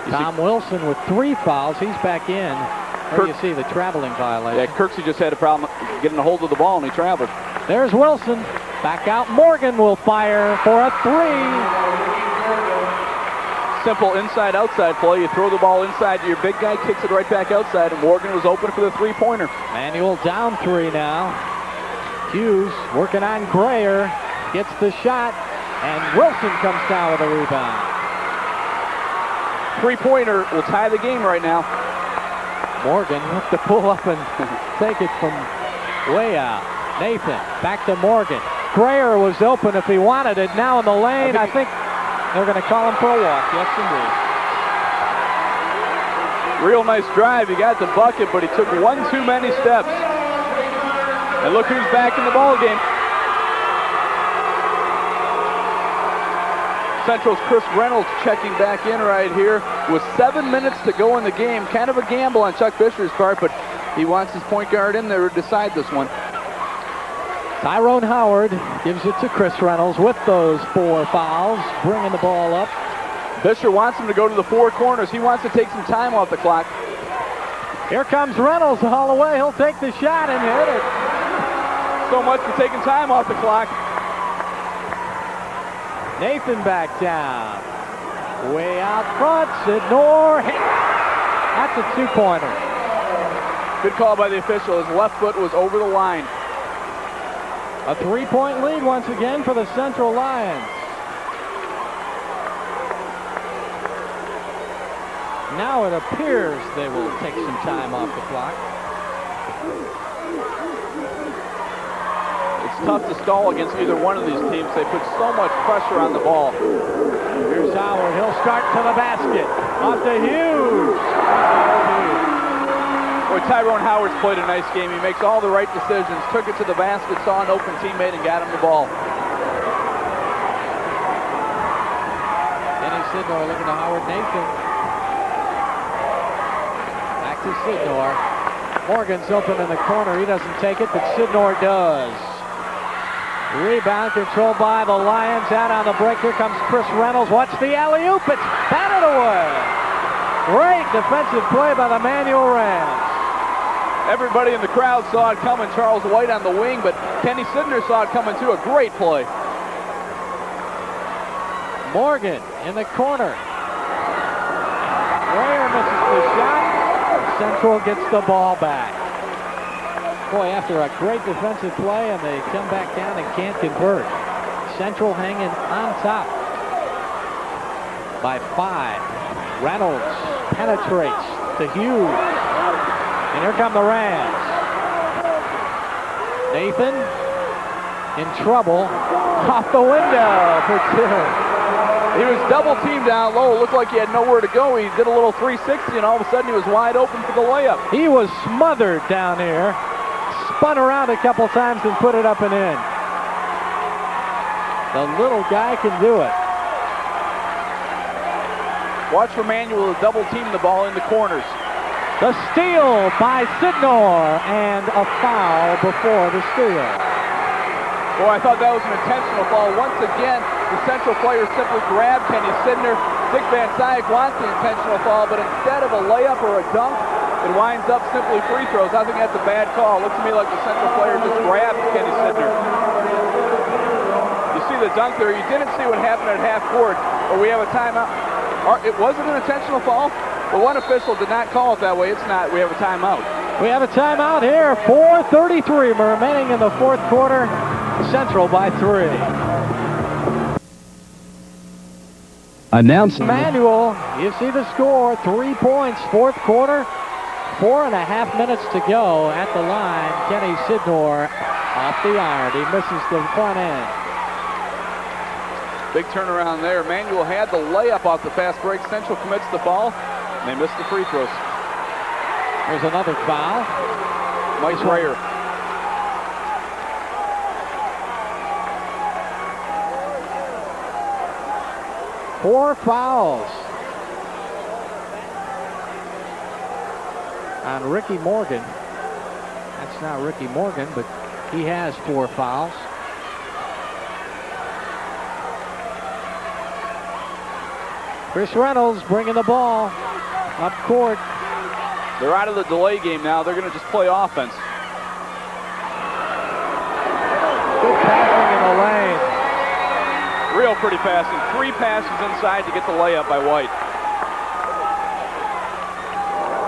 Tom Wilson with 3 fouls. He's back in. There you see the traveling violation. Yeah, Kirksey just had a problem getting a hold of the ball, and he traveled. There's Wilson. Back out. Morgan will fire for a 3. Simple inside-outside play. You throw the ball inside to your big guy, kicks it right back outside, and Morgan was open for the 3-pointer. Manuel down 3 now. Hughes working on Grayer. Gets the shot, and Wilson comes down with a rebound. 3-pointer will tie the game right now. Morgan with the pull up and take it from way out. Nathan back to Morgan. Grayer was open if he wanted it. Now in the lane, I think they're going to call him for a walk. Yes, indeed. Real nice drive. He got the bucket, but he took 1 too many steps. And look who's back in the ball game. Central's Chris Reynolds checking back in right here with 7 minutes to go in the game. Kind of a gamble on Chuck Fisher's part, but he wants his point guard in there to decide this one. Tyrone Howard gives it to Chris Reynolds with those 4 fouls, bringing the ball up. Fisher wants him to go to the 4 corners. He wants to take some time off the clock. Here comes Reynolds all the way. He'll take the shot and hit it. So much for taking time off the clock. Nathan back down. Way out front. Sidnor hit. That's a 2-pointer. Good call by the official. His left foot was over the line. A 3-point lead once again for the Central Lions. Now it appears they will take some time off the clock. It's tough to stall against either one of these teams. They put so much pressure on the ball. Here's Howard. He'll start to the basket. Off to Hughes. Boy, Tyrone Howard's played a nice game. He makes all the right decisions. Took it to the basket, saw an open teammate, and got him the ball. Denny Sidnor looking to Howard Nathan. Back to Sidnor. Morgan's open in the corner. He doesn't take it, but Sidnor does. Rebound controlled by the Lions. Out on the break. Here comes Chris Reynolds. Watch the alley-oop. It's batted away. Great defensive play by the Manual Rams. Everybody in the crowd saw it coming. Charles White on the wing, but Kenny Sidner saw it coming too. A great play. Morgan in the corner. Grayer misses the shot. Central gets the ball back. Boy, after a great defensive play, and they come back down and can't convert. Central hanging on top. by 5. Reynolds penetrates to Hughes. And here come the Rams. Nathan in trouble. Off the window for 2. He was double teamed down low. Looked like he had nowhere to go. He did a little 360, and all of a sudden he was wide open for the layup. He was smothered down here. Spun around a couple times and put it up and in. The little guy can do it. Watch for Manuel to double team the ball in the corners. The steal by Sidnor, and a foul before the steal. Boy, I thought that was an intentional foul. Once again, the Central player simply grabbed Kenny Sidner. Dick Van Syke wants the intentional foul, but instead of a layup or a dunk, it winds up simply free throws. I think that's a bad call. Looks to me like the Central player just grabbed Kenny Sidner. You see the dunk there. You didn't see what happened at half court, but we have a timeout. It wasn't an intentional foul, but one official did not call it that way. It's not. We have a timeout. We have a timeout here. 4:33 remaining in the fourth quarter. Central by 3. Announced Manual, you see the score, 3 points, fourth quarter, 4.5 minutes to go at the line. Kenny Sidnor off the iron. He misses the front end. Big turnaround there. Manuel had the layup off the fast break. Central commits the foul, and they missed the free throws. There's another foul. Mike Rayer. Four fouls on Ricky Morgan. That's not Ricky Morgan, but he has 4 fouls. Chris Reynolds bringing the ball up court. They're out of the delay game now. They're going to just play offense. Good passing in the lane. Real pretty passing. 3 passes inside to get the layup by White.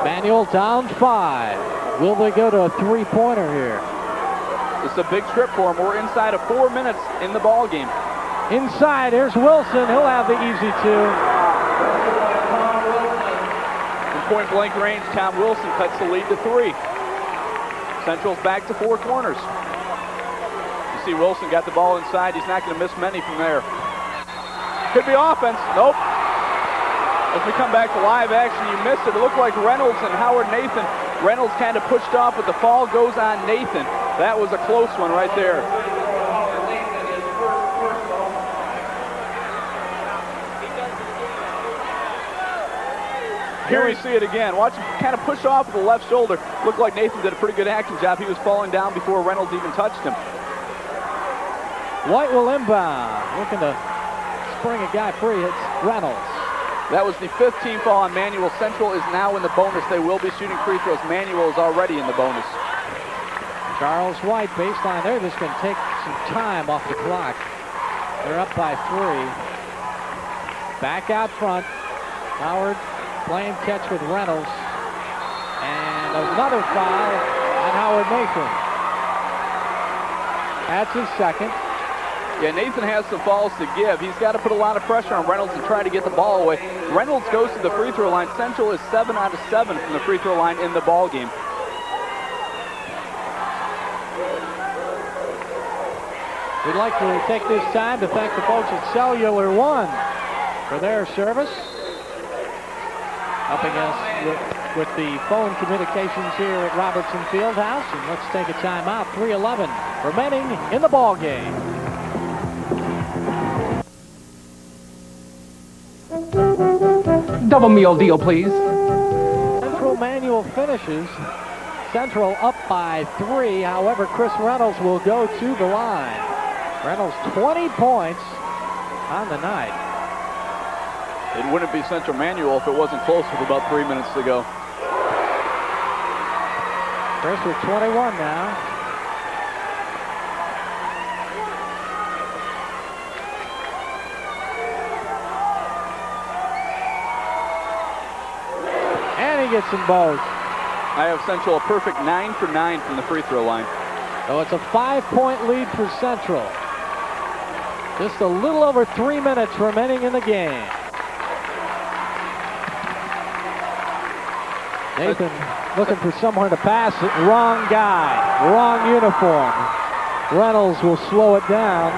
Manuel down 5. Will they go to a 3-pointer here? It's a big trip for him. We're inside of 4 minutes in the ball game. Inside, here's Wilson. He'll have the easy 2. From point blank range, Tom Wilson cuts the lead to 3. Central's back to 4 corners. You see Wilson got the ball inside. He's not going to miss many from there. Could be offense. Nope. As we come back to live action, you missed it. It looked like Reynolds and Howard Nathan. Reynolds kind of pushed off, but the fall goes on Nathan. That was a close one right there. Here we see it again. Watch him kind of push off with the left shoulder. Looked like Nathan did a pretty good action job. He was falling down before Reynolds even touched him. White will inbound. Looking to spring a guy free. It's Reynolds. That was the 5th team foul on Manual. Central is now in the bonus. They will be shooting free throws. Manual is already in the bonus. Charles White, baseline. They're just going to take some time off the clock. They're up by 3. Back out front. Howard playing catch with Reynolds. And another foul on Howard Nathan. That's his second. Yeah, Nathan has some fouls to give. He's got to put a lot of pressure on Reynolds and try to get the ball away. Reynolds goes to the free throw line. Central is 7 out of 7 from the free throw line in the ball game. We'd like to take this time to thank the folks at Cellular One for their service, helping us with the phone communications here at Robertson Fieldhouse. And let's take a timeout. 3:11 remaining in the ball game. Double meal deal, please. Central Manual finishes. Central up by 3. However, Chris Reynolds will go to the line. Reynolds 20 points on the night. It wouldn't be Central Manual if it wasn't close with about 3 minutes to go. Chris with 21 now. And he gets them both. I have Central a perfect 9 for 9 from the free throw line. So it's a 5-point lead for Central. Just a little over 3 minutes remaining in the game. Nathan looking for somewhere to pass it. Wrong guy, wrong uniform. Reynolds will slow it down.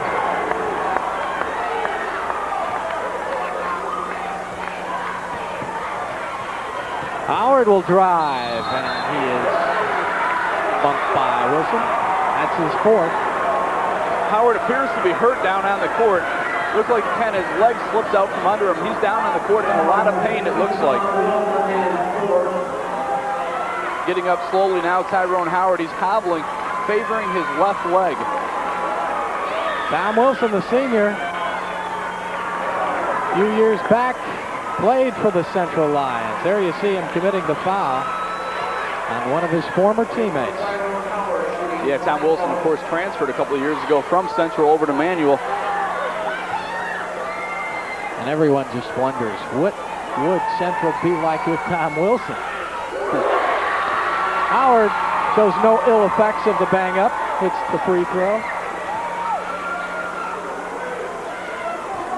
Howard will drive, and he is bumped by Wilson. That's his fourth. Howard appears to be hurt down on the court. Looks like kind of his leg slips out from under him. He's down on the court in a lot of pain, it looks like. Getting up slowly now, Tyrone Howard. He's hobbling, favoring his left leg. Tom Wilson, the senior, a few years back, played for the Central Lions. There you see him committing the foul on one of his former teammates. Yeah, Tom Wilson, of course, transferred a couple of years ago from Central over to Manual. And everyone just wonders, what would Central be like with Tom Wilson? Howard shows no ill effects of the bang-up. Hits the free throw.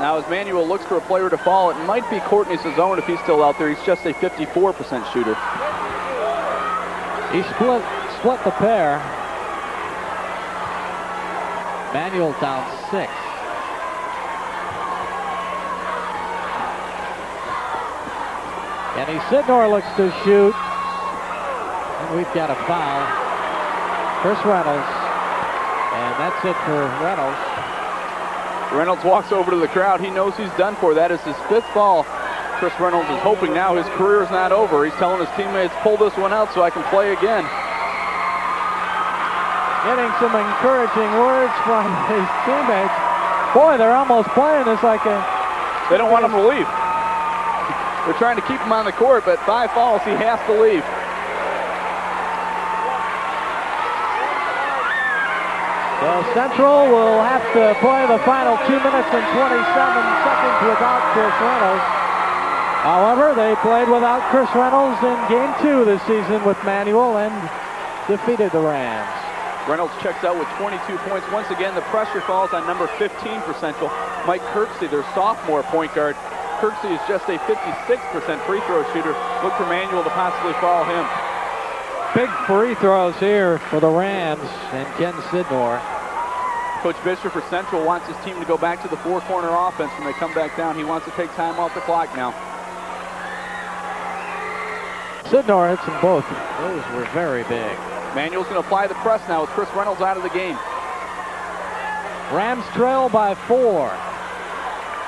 Now as Manual looks for a player to fall, it might be Courtney Sazzone if he's still out there. He's just a 54% shooter. He split the pair. Manual down 6. Kenny Sidnor looks to shoot. And we've got a foul. Chris Reynolds. And that's it for Reynolds. Reynolds walks over to the crowd. He knows he's done for. That is his 5th foul. Chris Reynolds is hoping now his career is not over. He's telling his teammates, pull this one out so I can play again. Getting some encouraging words from his teammates. Boy, they're almost playing this like a... They don't want him to leave. They're trying to keep him on the court, but 5 fouls, he has to leave. So Central will have to play the final 2 minutes and 27 seconds without Chris Reynolds. However, they played without Chris Reynolds in Game 2 this season with Manual and defeated the Rams. Reynolds checks out with 22 points. Once again, the pressure falls on number 15 for Central, Mike Kirksey, their sophomore point guard. Kirksey is just a 56% free throw shooter. Look for Manual to possibly foul him. Big free throws here for the Rams and Ken Sidnor. Coach Bisher for Central wants his team to go back to the 4-corner offense when they come back down. He wants to take time off the clock now. Sidnor hits them both. Those were very big. Manual's going to apply the press now with Chris Reynolds out of the game. Rams trail by 4.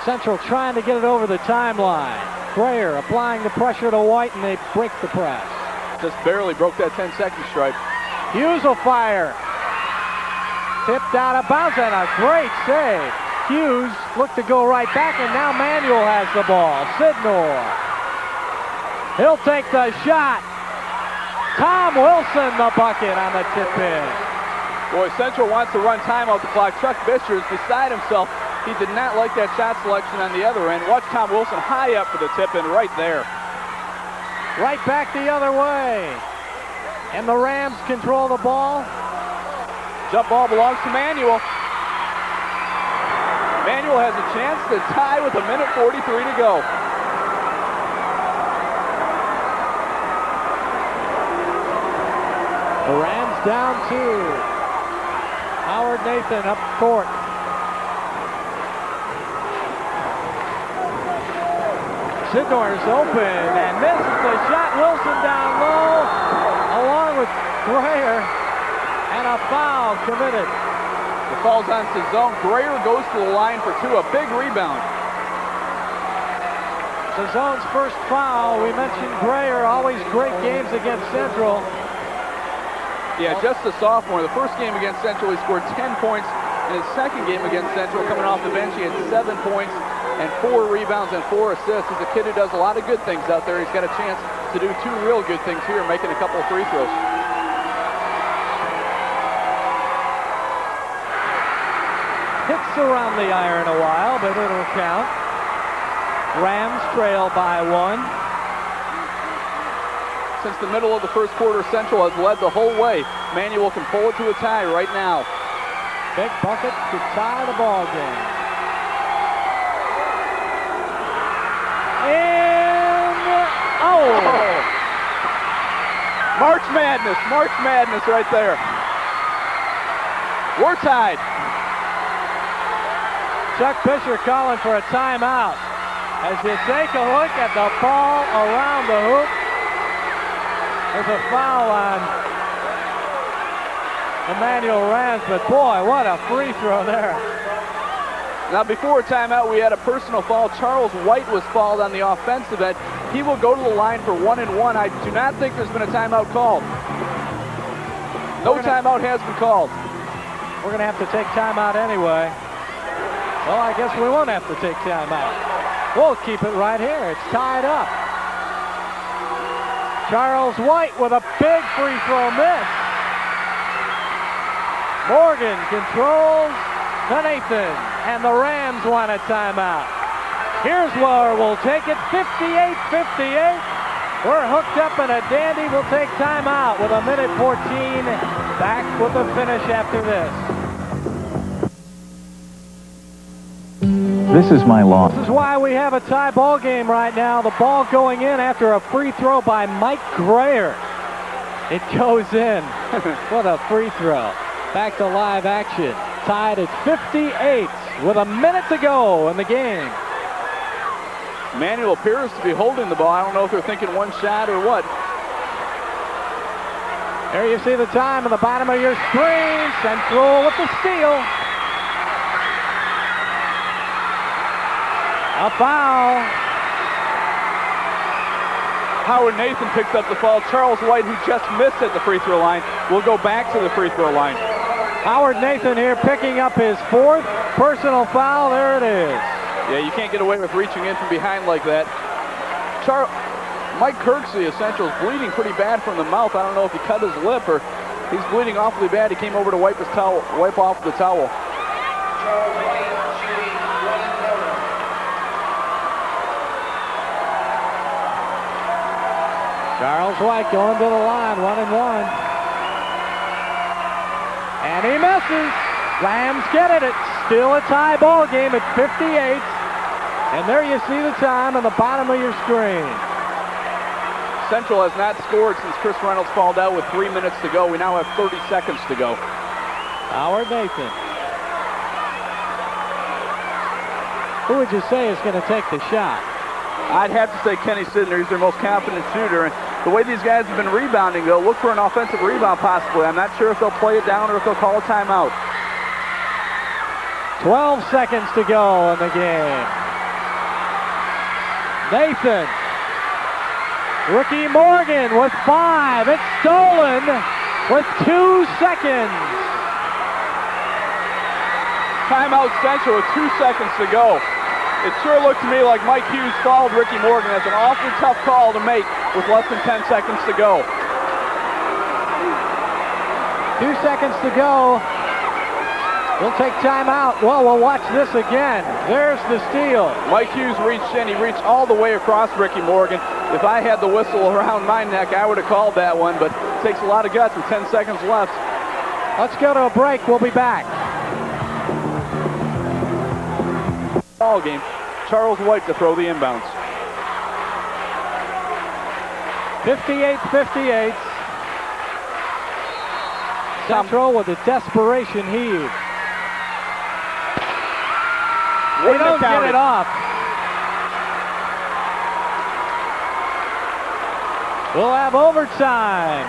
Central trying to get it over the timeline. Grayer applying the pressure to White, and they break the press. Just barely broke that 10-second stripe. Hughes will fire. Tipped out of bounds, and a great save. Hughes looked to go right back, and now Manual has the ball. Sidnor. He'll take the shot. Tom Wilson, the bucket on the tip in. Boy, Central wants to run time off the clock. Chuck Bisher is beside himself. He did not like that shot selection on the other end. Watch Tom Wilson high up for the tip in right there. Right back the other way. And the Rams control the ball. Jump ball belongs to Manual. Manual has a chance to tie with 1:43 to go. The Rams down 2. Howard Nathan up court. Sidnor's open and misses the shot. Wilson down low along with Grayer, and a foul committed. The foul's on Sazzone. Grayer goes to the line for 2, a big rebound. Sazzone's first foul. We mentioned Grayer, always great games against Central. Yeah, just a sophomore. The first game against Central, he scored 10 points. In his second game against Central, coming off the bench, he had 7 points and 4 rebounds and 4 assists. He's a kid who does a lot of good things out there. He's got a chance to do 2 real good things here, making a couple of free throws. Hits around the iron a while, but it'll count. Rams trail by 1. Since the middle of the first quarter, Central has led the whole way. Manual can pull it to a tie right now. Big bucket to tie the ball game. And March Madness right there. We're tied. Chuck Fisher calling for a timeout. As you take a look at the ball around the hoop, there's a foul on Emmanuel Rams, but boy, what a free throw there. Now, before timeout, we had a personal foul. Charles White was fouled on the offensive end. He will go to the line for 1-and-1. I do not think there's been a timeout called. No timeout has been called. We're going to have to take timeout anyway. Well, I guess we won't have to take timeout. We'll keep it right here. It's tied up. Charles White with a big free throw miss. Morgan controls to Nathan, and the Rams want a timeout. Here's where we'll take it, 58-58. We're hooked up in a dandy. We'll take timeout with 1:14. Back with the finish after this. This is my lawn. This is why we have a tie ball game right now. The ball going in after a free throw by Mike Grayer. It goes in. What a free throw. Back to live action. Tied at 58 with a minute to go in the game. Manual appears to be holding the ball. I don't know if they're thinking one shot or what. There you see the time on the bottom of your screen. Central with the steal. A foul. Howard Nathan picks up the foul. Charles White, who just missed at the free throw line, will go back to the free throw line. Howard Nathan here picking up his 4th personal foul. There it is. Yeah, you can't get away with reaching in from behind like that. Mike Kirksey, Central, is bleeding pretty bad from the mouth. I don't know if he cut his lip or he's bleeding awfully bad. He came over to wipe off the towel. Charles White going to the line, 1-and-1. And he misses. Rams get it. It's still a tie ball game at 58. And there you see the time on the bottom of your screen. Central has not scored since Chris Reynolds fouled out with 3 minutes to go. We now have 30 seconds to go. Howard Nathan. Who would you say is going to take the shot? I'd have to say Kenny Sidner. He's their most confident shooter. And the way these guys have been rebounding, they'll look for an offensive rebound possibly. I'm not sure if they'll play it down or if they'll call a timeout. 12 seconds to go in the game. Nathan. Ricky Morgan with 5. It's stolen with 2 seconds. Timeout Central with 2 seconds to go. It sure looked to me like Mike Hughes fouled Ricky Morgan. That's an awfully tough call to make with less than 10 seconds to go. 2 seconds to go. We'll take timeout. Well, we'll watch this again. There's the steal. Mike Hughes reached in. He reached all the way across Ricky Morgan. If I had the whistle around my neck, I would have called that one, but it takes a lot of guts with 10 seconds left. Let's go to a break. We'll be back. Ball game. Charles White to throw the inbounds. 58-58. Central with a desperation heave. They don't get it off. We'll have overtime.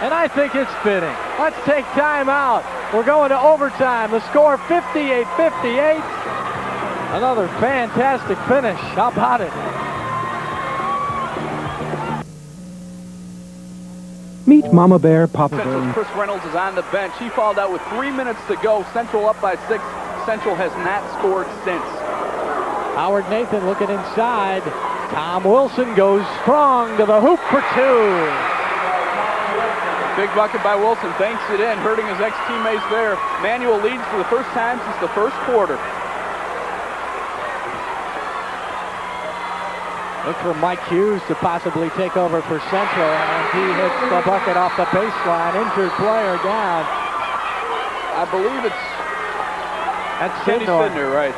And I think it's fitting. Let's take time out. We're going to overtime. The score 58-58. Another fantastic finish. How about it? Meet Mama Bear, Papa Bear. Central's Chris Reynolds is on the bench. He fouled out with 3 minutes to go. Central up by 6. Central has not scored since. Howard Nathan looking inside. Tom Wilson goes strong to the hoop for 2. Big bucket by Wilson, banks it in, hurting his ex-teammates there. Manual leads for the first time since the first quarter. Look for Mike Hughes to possibly take over for Central, and he hits the bucket off the baseline. Injured player down. I believe That's Kenny Sidner, right.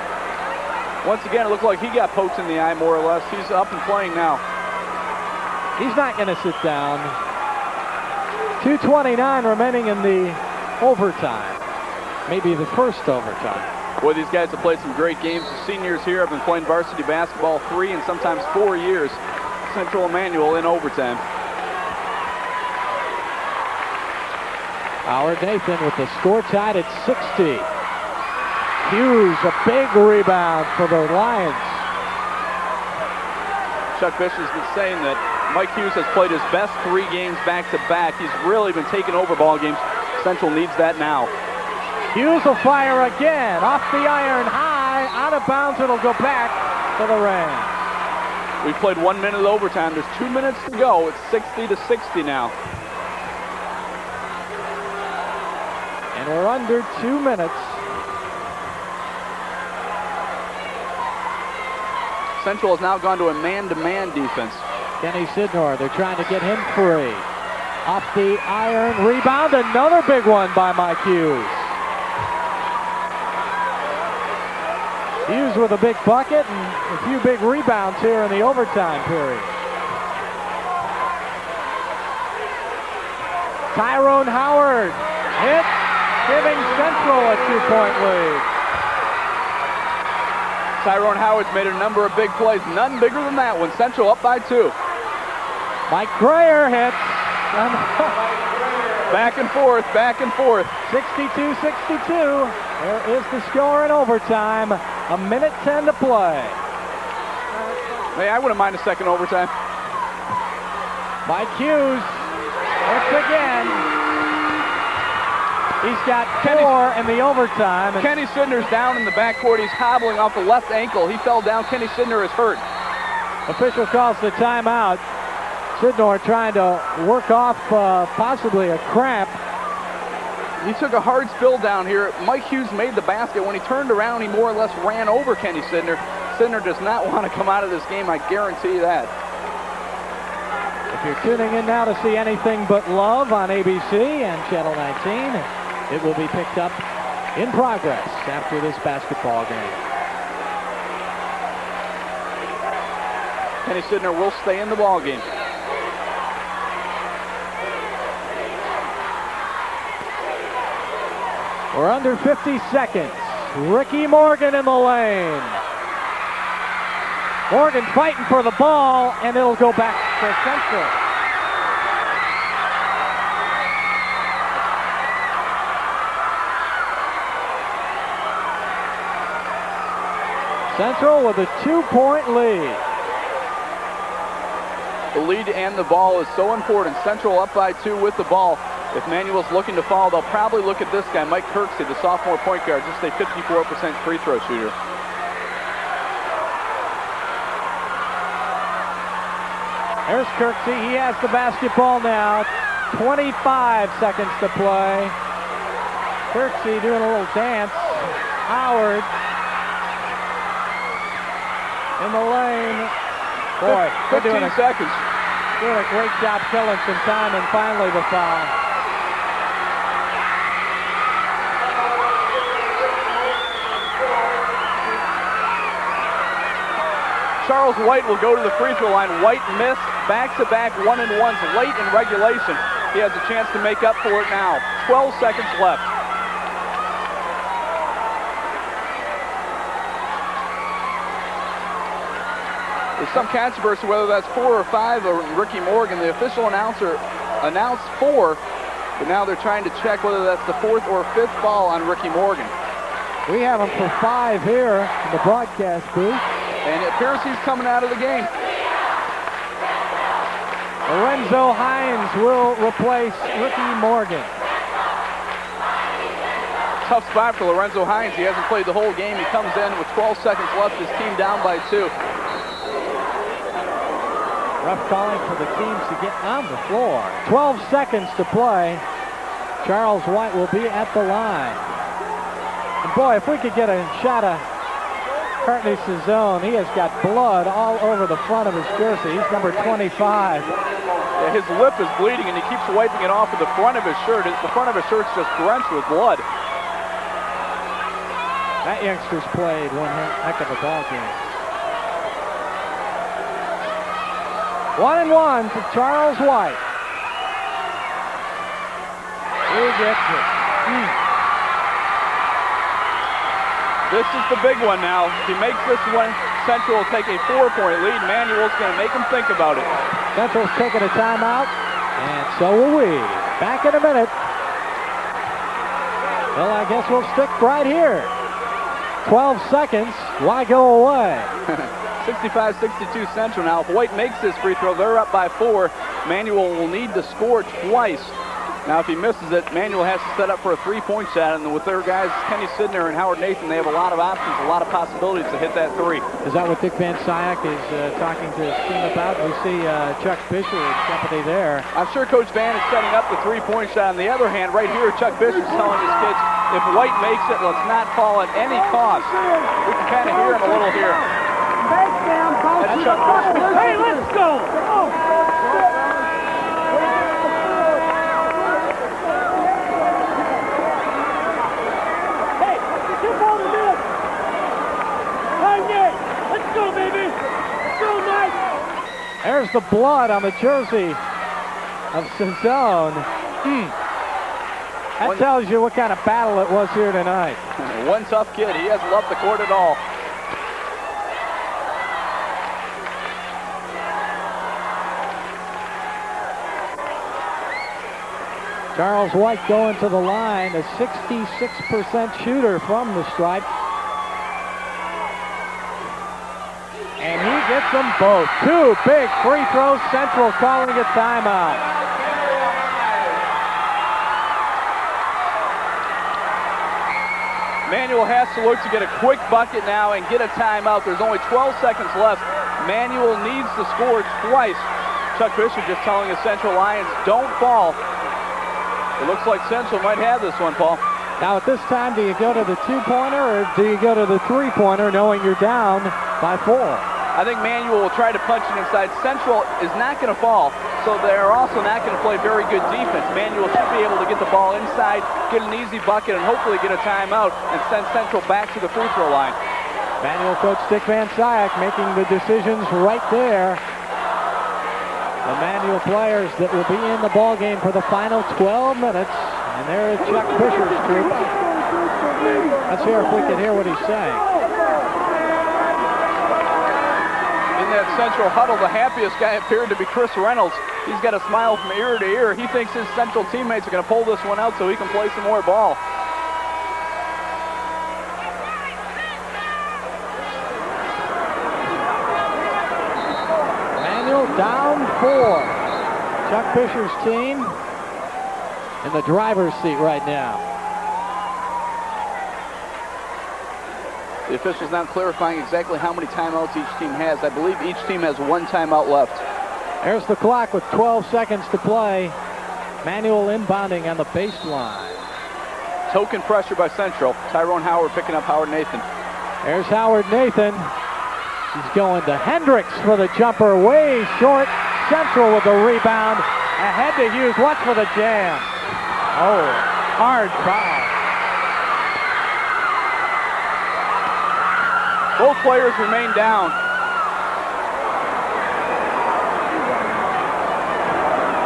Once again, it looked like he got poked in the eye, more or less. He's up and playing now. He's not going to sit down. 2:29 remaining in the overtime. Maybe the first overtime. Boy, these guys have played some great games. The seniors here have been playing varsity basketball 3 and sometimes 4 years. Central Manual in overtime. Howard Nathan with the score tied at 60. Hughes, a big rebound for the Lions. Chuck Bishop's been saying that Mike Hughes has played his best 3 games back-to-back. He's really been taking over ball games. Central needs that now. Hughes will fire again. Off the iron, high, out of bounds. It'll go back to the Rams. We played 1 minute of overtime. There's 2 minutes to go. It's 60-60 now. And we're under 2 minutes. Central has now gone to a man-to-man defense. Kenny Sidnor, they're trying to get him free. Off the iron, rebound, another big one by Mike Hughes. Hughes with a big bucket and a few big rebounds here in the overtime period. Tyrone Howard hit, giving Central a 2-point lead. Tyrone Howard's made a number of big plays, none bigger than that one. Central up by 2. Mike Grayer hits. Back and forth, back and forth. 62-62. There is the score in overtime. 1:10 to play. Hey, I wouldn't mind a second overtime. Mike Hughes hits again. He's got 4 in the overtime. Kenny Sidner's down in the backcourt. He's hobbling off the left ankle. He fell down. Kenny Sidner is hurt. Official calls the timeout. Sidnor trying to work off possibly a cramp. He took a hard spill down here. Mike Hughes made the basket. When he turned around, he more or less ran over Kenny Sidner. Sidner does not want to come out of this game, I guarantee that. If you're tuning in now to see Anything But Love on ABC and Channel 19, it will be picked up in progress after this basketball game. Kenny Sidner will stay in the ball game. We're under 50 seconds. Ricky Morgan in the lane. Morgan fighting for the ball, and it'll go back to Central. Central with a 2-point lead. The lead and the ball is so important. Central up by 2 with the ball. If Manuel's looking to foul, they'll probably look at this guy, Mike Kirksey, the sophomore point guard, just a 54% free throw shooter. There's Kirksey. He has the basketball now. 25 seconds to play. Kirksey doing a little dance. Howard in the lane. Boy, they're 15 seconds. Doing a great job killing some time, and finally the foul. Charles White will go to the free throw line. White missed back-to-back 1-and-1s late in regulation. He has a chance to make up for it now. 12 seconds left. There's some controversy whether that's 4 or 5 or Ricky Morgan. The official announcer announced 4, but now they're trying to check whether that's the 4th or 5th foul on Ricky Morgan. We have him for 5 here in the broadcast booth. And it appears he's coming out of the game. Lorenzo Hines will replace Ricky Morgan. Tough spot for Lorenzo Hines. He hasn't played the whole game. He comes in with 12 seconds left. His team down by 2. Ref calling for the teams to get on the floor. 12 seconds to play. Charles White will be at the line. And boy, if we could get a shot of Courtney Cezone, he has got blood all over the front of his jersey. He's number 25. Yeah, his lip is bleeding, and he keeps wiping it off with the front of his shirt. The front of his shirt's just drenched with blood. That youngster's played one heck of a ball game. 1-1 for Charles White. He gets it. This is the big one now. If he makes this one, Central will take a 4-point lead. Manuel's going to make him think about it. Central's taking a timeout, and so will we. Back in a minute. Well, I guess we'll stick right here. 12 seconds. Why go away? 65-62 Central now. If White makes this free throw, they're up by 4. Manuel will need to score twice. Now, if he misses it, Manuel has to set up for a 3-point shot, and with their guys, Kenny Sidner and Howard Nathan, they have a lot of options, a lot of possibilities to hit that 3. Is that what Dick Van Syak is talking to his team about? We see Chuck Fisher and company there. I'm sure Coach Van is setting up the 3-point shot. On the other hand, right here, Chuck Fisher's telling his kids, if White makes it, let's not fall at any cost. We can kind of hear him a little here. That's Chuck Fisher. Hey, let's go! Let's go, baby! Let's go, Mike! There's the blood on the jersey of Sazzone. That tells you what kind of battle it was here tonight. One tough kid. He hasn't left the court at all. Charles White going to the line, a 66% shooter from the stripe. And he gets them both. 2 big free throws. Central calling a timeout. Manuel has to look to get a quick bucket now and get a timeout. There's only 12 seconds left. Manuel needs to score twice. Chuck Fisher just telling the Central Lions, don't fall. It looks like Central might have this one, Paul. Now at this time, do you go to the 2-pointer or do you go to the 3-pointer knowing you're down by 4? I think Manuel will try to punch it inside. Central is not going to fall, so they're also not going to play very good defense. Manuel should be able to get the ball inside, get an easy bucket, and hopefully get a timeout and send Central back to the free throw line. Manuel coach Dick Van Syak making the decisions right there. The Manuel players that will be in the ball game for the final 12 minutes. And there is Chuck Fisher's group. Let's hear if we can hear what he's saying. In that Central huddle, the happiest guy appeared to be Chris Reynolds. He's got a smile from ear to ear. He thinks his Central teammates are going to pull this one out so he can play some more ball. Manuel down 4. Chuck Fisher's team in the driver's seat right now. The official's now clarifying exactly how many timeouts each team has. I believe each team has 1 timeout left. There's the clock with 12 seconds to play. Manuel inbounding on the baseline. Token pressure by Central. Tyrone Howard picking up Howard Nathan. There's Howard Nathan. He's going to Hendricks for the jumper, way short. Central with the rebound. Ahead to Hughes. Watch for the jam. Oh, hard foul. Both players remain down.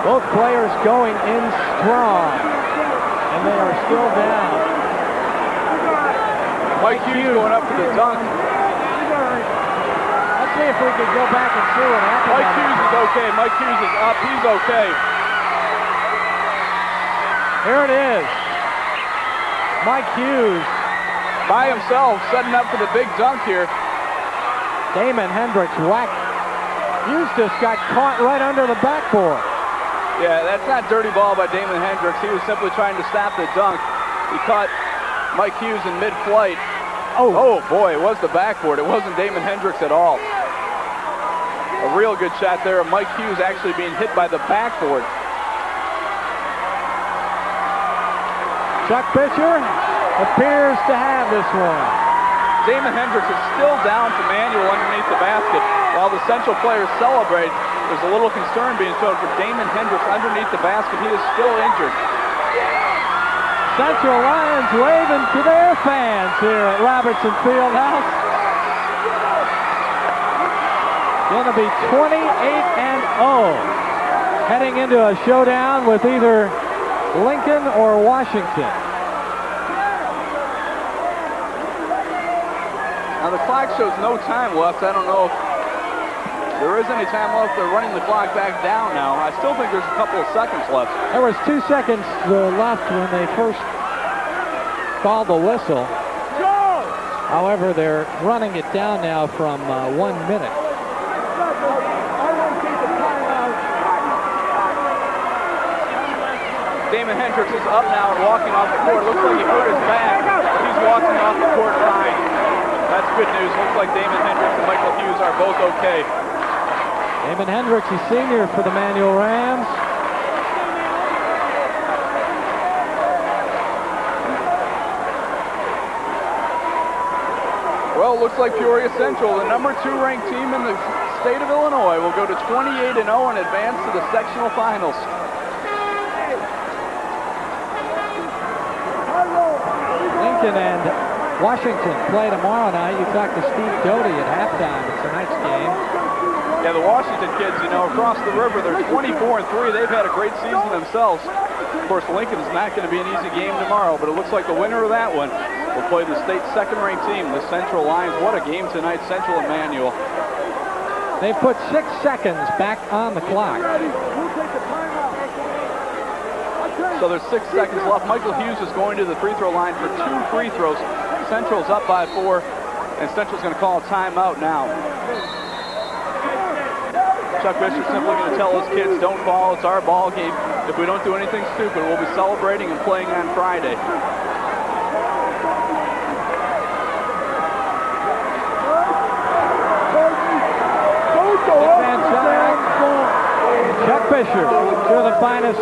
Both players going in strong. And they are still down. Mike Hughes going up for the dunk. Let's see if we can go back and see what happened. Mike Hughes is okay. Mike Hughes is up. He's okay. Here it is. Mike Hughes by himself, setting up for the big dunk here. Damon Hendricks whacked. Hughes just got caught right under the backboard. Yeah, that's not dirty ball by Damon Hendricks. He was simply trying to stop the dunk. He caught Mike Hughes in mid-flight. Oh boy, it was the backboard. It wasn't Damon Hendricks at all. A real good shot there of Mike Hughes actually being hit by the backboard. Chuck Fisher appears to have this one. Damon Hendricks is still down for Manuel underneath the basket. While the Central players celebrate, there's a little concern being shown for Damon Hendricks underneath the basket. He is still injured. Central Lions waving to their fans here at Robertson Fieldhouse. Going to be 28-0 Heading into a showdown with either Lincoln or Washington. Now the clock shows no time left. I don't know if there is any time left. They're running the clock back down now. I still think there's a couple of seconds left. There was 2 seconds left when they first called the whistle. However, they're running it down now from 1 minute. Damon Hendricks is up now and walking off the court. Looks like he hurt his back. He's walking off the court fine. That's good news. Looks like Damon Hendricks and Michael Hughes are both okay. Damon Hendricks, he's senior for the Manual Rams. Well, looks like Peoria Central, the number 2 ranked team in the state of Illinois, will go to 28-0 and advance to the sectional finals. Lincoln and Washington play tomorrow night. You talked to Steve Doty at halftime of tonight's game. Yeah, the Washington kids, you know, across the river, they're 24-3. They've had a great season themselves. Of course, Lincoln's not going to be an easy game tomorrow, but it looks like the winner of that one will play the state's second-ranked team, the Central Lions. What a game tonight, Central and Manual. They put 6 seconds back on the clock. So there's 6 seconds left. Michael Hughes is going to the free throw line for 2 free throws. Central's up by 4, and Central's going to call a timeout now. Chuck Fisher's simply going to tell his kids, don't fall, it's our ball game. If we don't do anything stupid, we'll be celebrating and playing on Friday. Chuck Fisher, two of the finest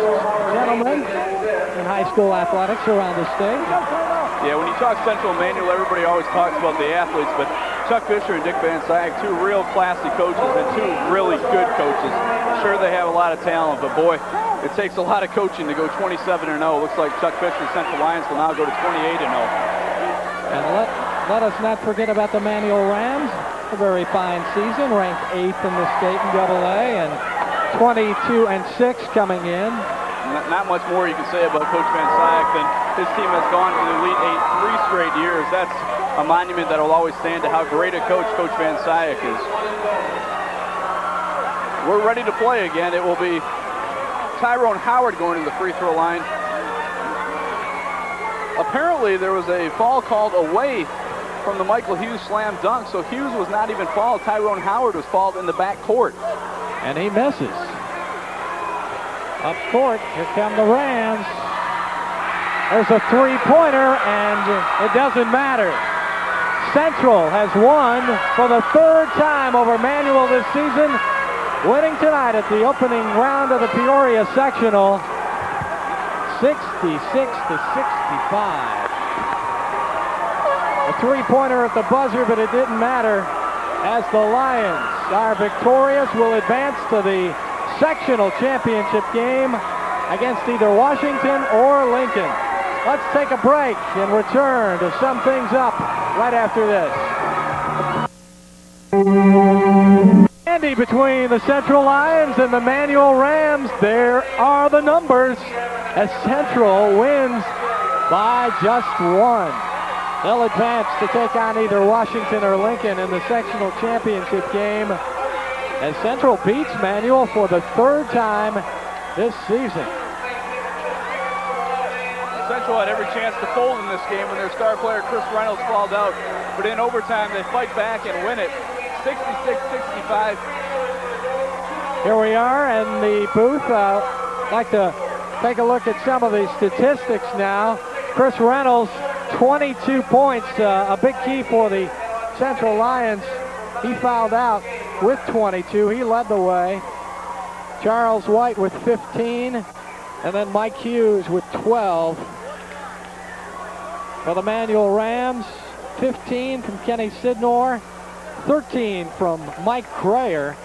gentlemen in high school athletics around the state. Yeah, when you talk Central Manual, everybody always talks about the athletes, but Chuck Fisher and Dick Van Syke, 2 real classy coaches and 2 really good coaches. Sure, they have a lot of talent, but boy, it takes a lot of coaching to go 27-0. Looks like Chuck Fisher's Central Lions will now go to 28-0. And let us not forget about the Manual Rams. A very fine season, ranked 8th in the state in AA, and 22-6 coming in. Not much more you can say about Coach Van Syke than his team has gone to the Elite 8 3 straight years. That's a monument that will always stand to how great a coach Coach Van Syke is. We're ready to play again. It will be Tyrone Howard going to the free throw line. Apparently there was a foul called away from the Michael Hughes slam dunk, so Hughes was not even fouled. Tyrone Howard was fouled in the back court. And he misses. Up court, here come the Rams. There's a 3-pointer, and it doesn't matter. Central has won for the 3rd time over Manual this season, winning tonight at the opening round of the Peoria Sectional, 66-65. A 3-pointer at the buzzer, but it didn't matter, as the Lions are victorious, will advance to the sectional championship game against either Washington or Lincoln. Let's take a break and return to sum things up right after this. Andy, between the Central Lions and the Manual Rams, there are the numbers as Central wins by just 1. They'll advance to take on either Washington or Lincoln in the sectional championship game, as Central beats Manual for the 3rd time this season. Central had every chance to fold in this game when their star player Chris Reynolds fouled out, but in overtime they fight back and win it, 66-65. Here we are in the booth. I'd like to take a look at some of the statistics now. Chris Reynolds, 22 points, a big key for the Central Lions. He fouled out with 22. He led the way. Charles White with 15, and then Mike Hughes with 12. For the Manual Rams, 15 from Kenny Sidnor, 13 from Mike Grayer.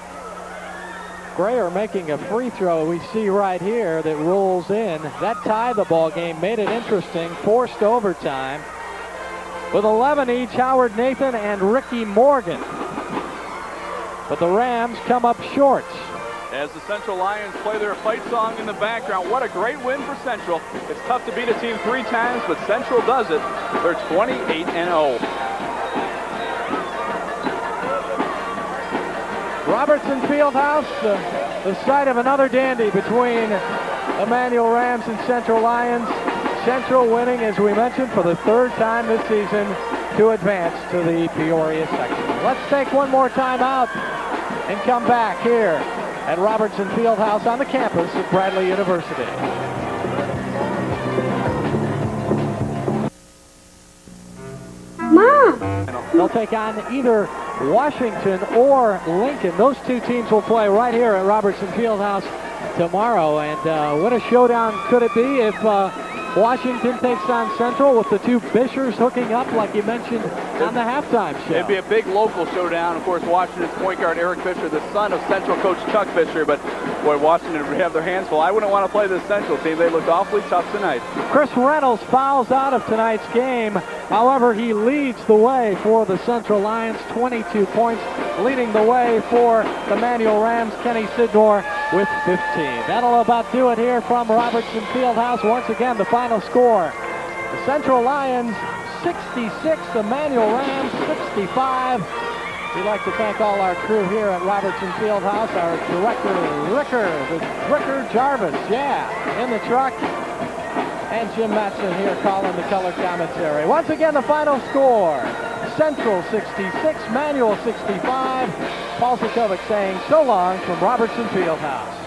Grayer making a free throw we see right here that rolls in. That tied the ball game, made it interesting, forced overtime. With 11 each, Howard Nathan and Ricky Morgan. But the Rams come up short. as the Central Lions play their fight song in the background. What a great win for Central. It's tough to beat a team 3 times, but Central does it. They're 28-0. Robertson Fieldhouse, the site of another dandy between the Manual Rams and Central Lions. Central winning, as we mentioned, for the 3rd time this season to advance to the Peoria Sectional. Let's take one more time out and come back here at Robertson Fieldhouse on the campus of Bradley University. Mom! They'll take on either Washington or Lincoln. Those 2 teams will play right here at Robertson Fieldhouse tomorrow. And what a showdown could it be if Washington takes on Central with the 2 Bishers hooking up like you mentioned on the halftime show. It'd be a big local showdown. Of course, Washington's point guard Eric Fisher, the son of Central coach Chuck Fisher, but boy, Washington would have their hands full. I wouldn't want to play this Central team. They looked awfully tough tonight. Chris Reynolds fouls out of tonight's game. However, he leads the way for the Central Lions, 22 points, leading the way for the Manual Rams, Kenny Sidnor with 15. That'll about do it here from Robertson Fieldhouse. Once again, the final score. The Central Lions 66, the Manual Rams 65. We'd like to thank all our crew here at Robertson Fieldhouse. Our director, Ricker Jarvis, in the truck. And Jim Matson here calling the color commentary. Once again, the final score. Central 66, Manual 65. Paul Zakovic saying so long from Robertson Fieldhouse.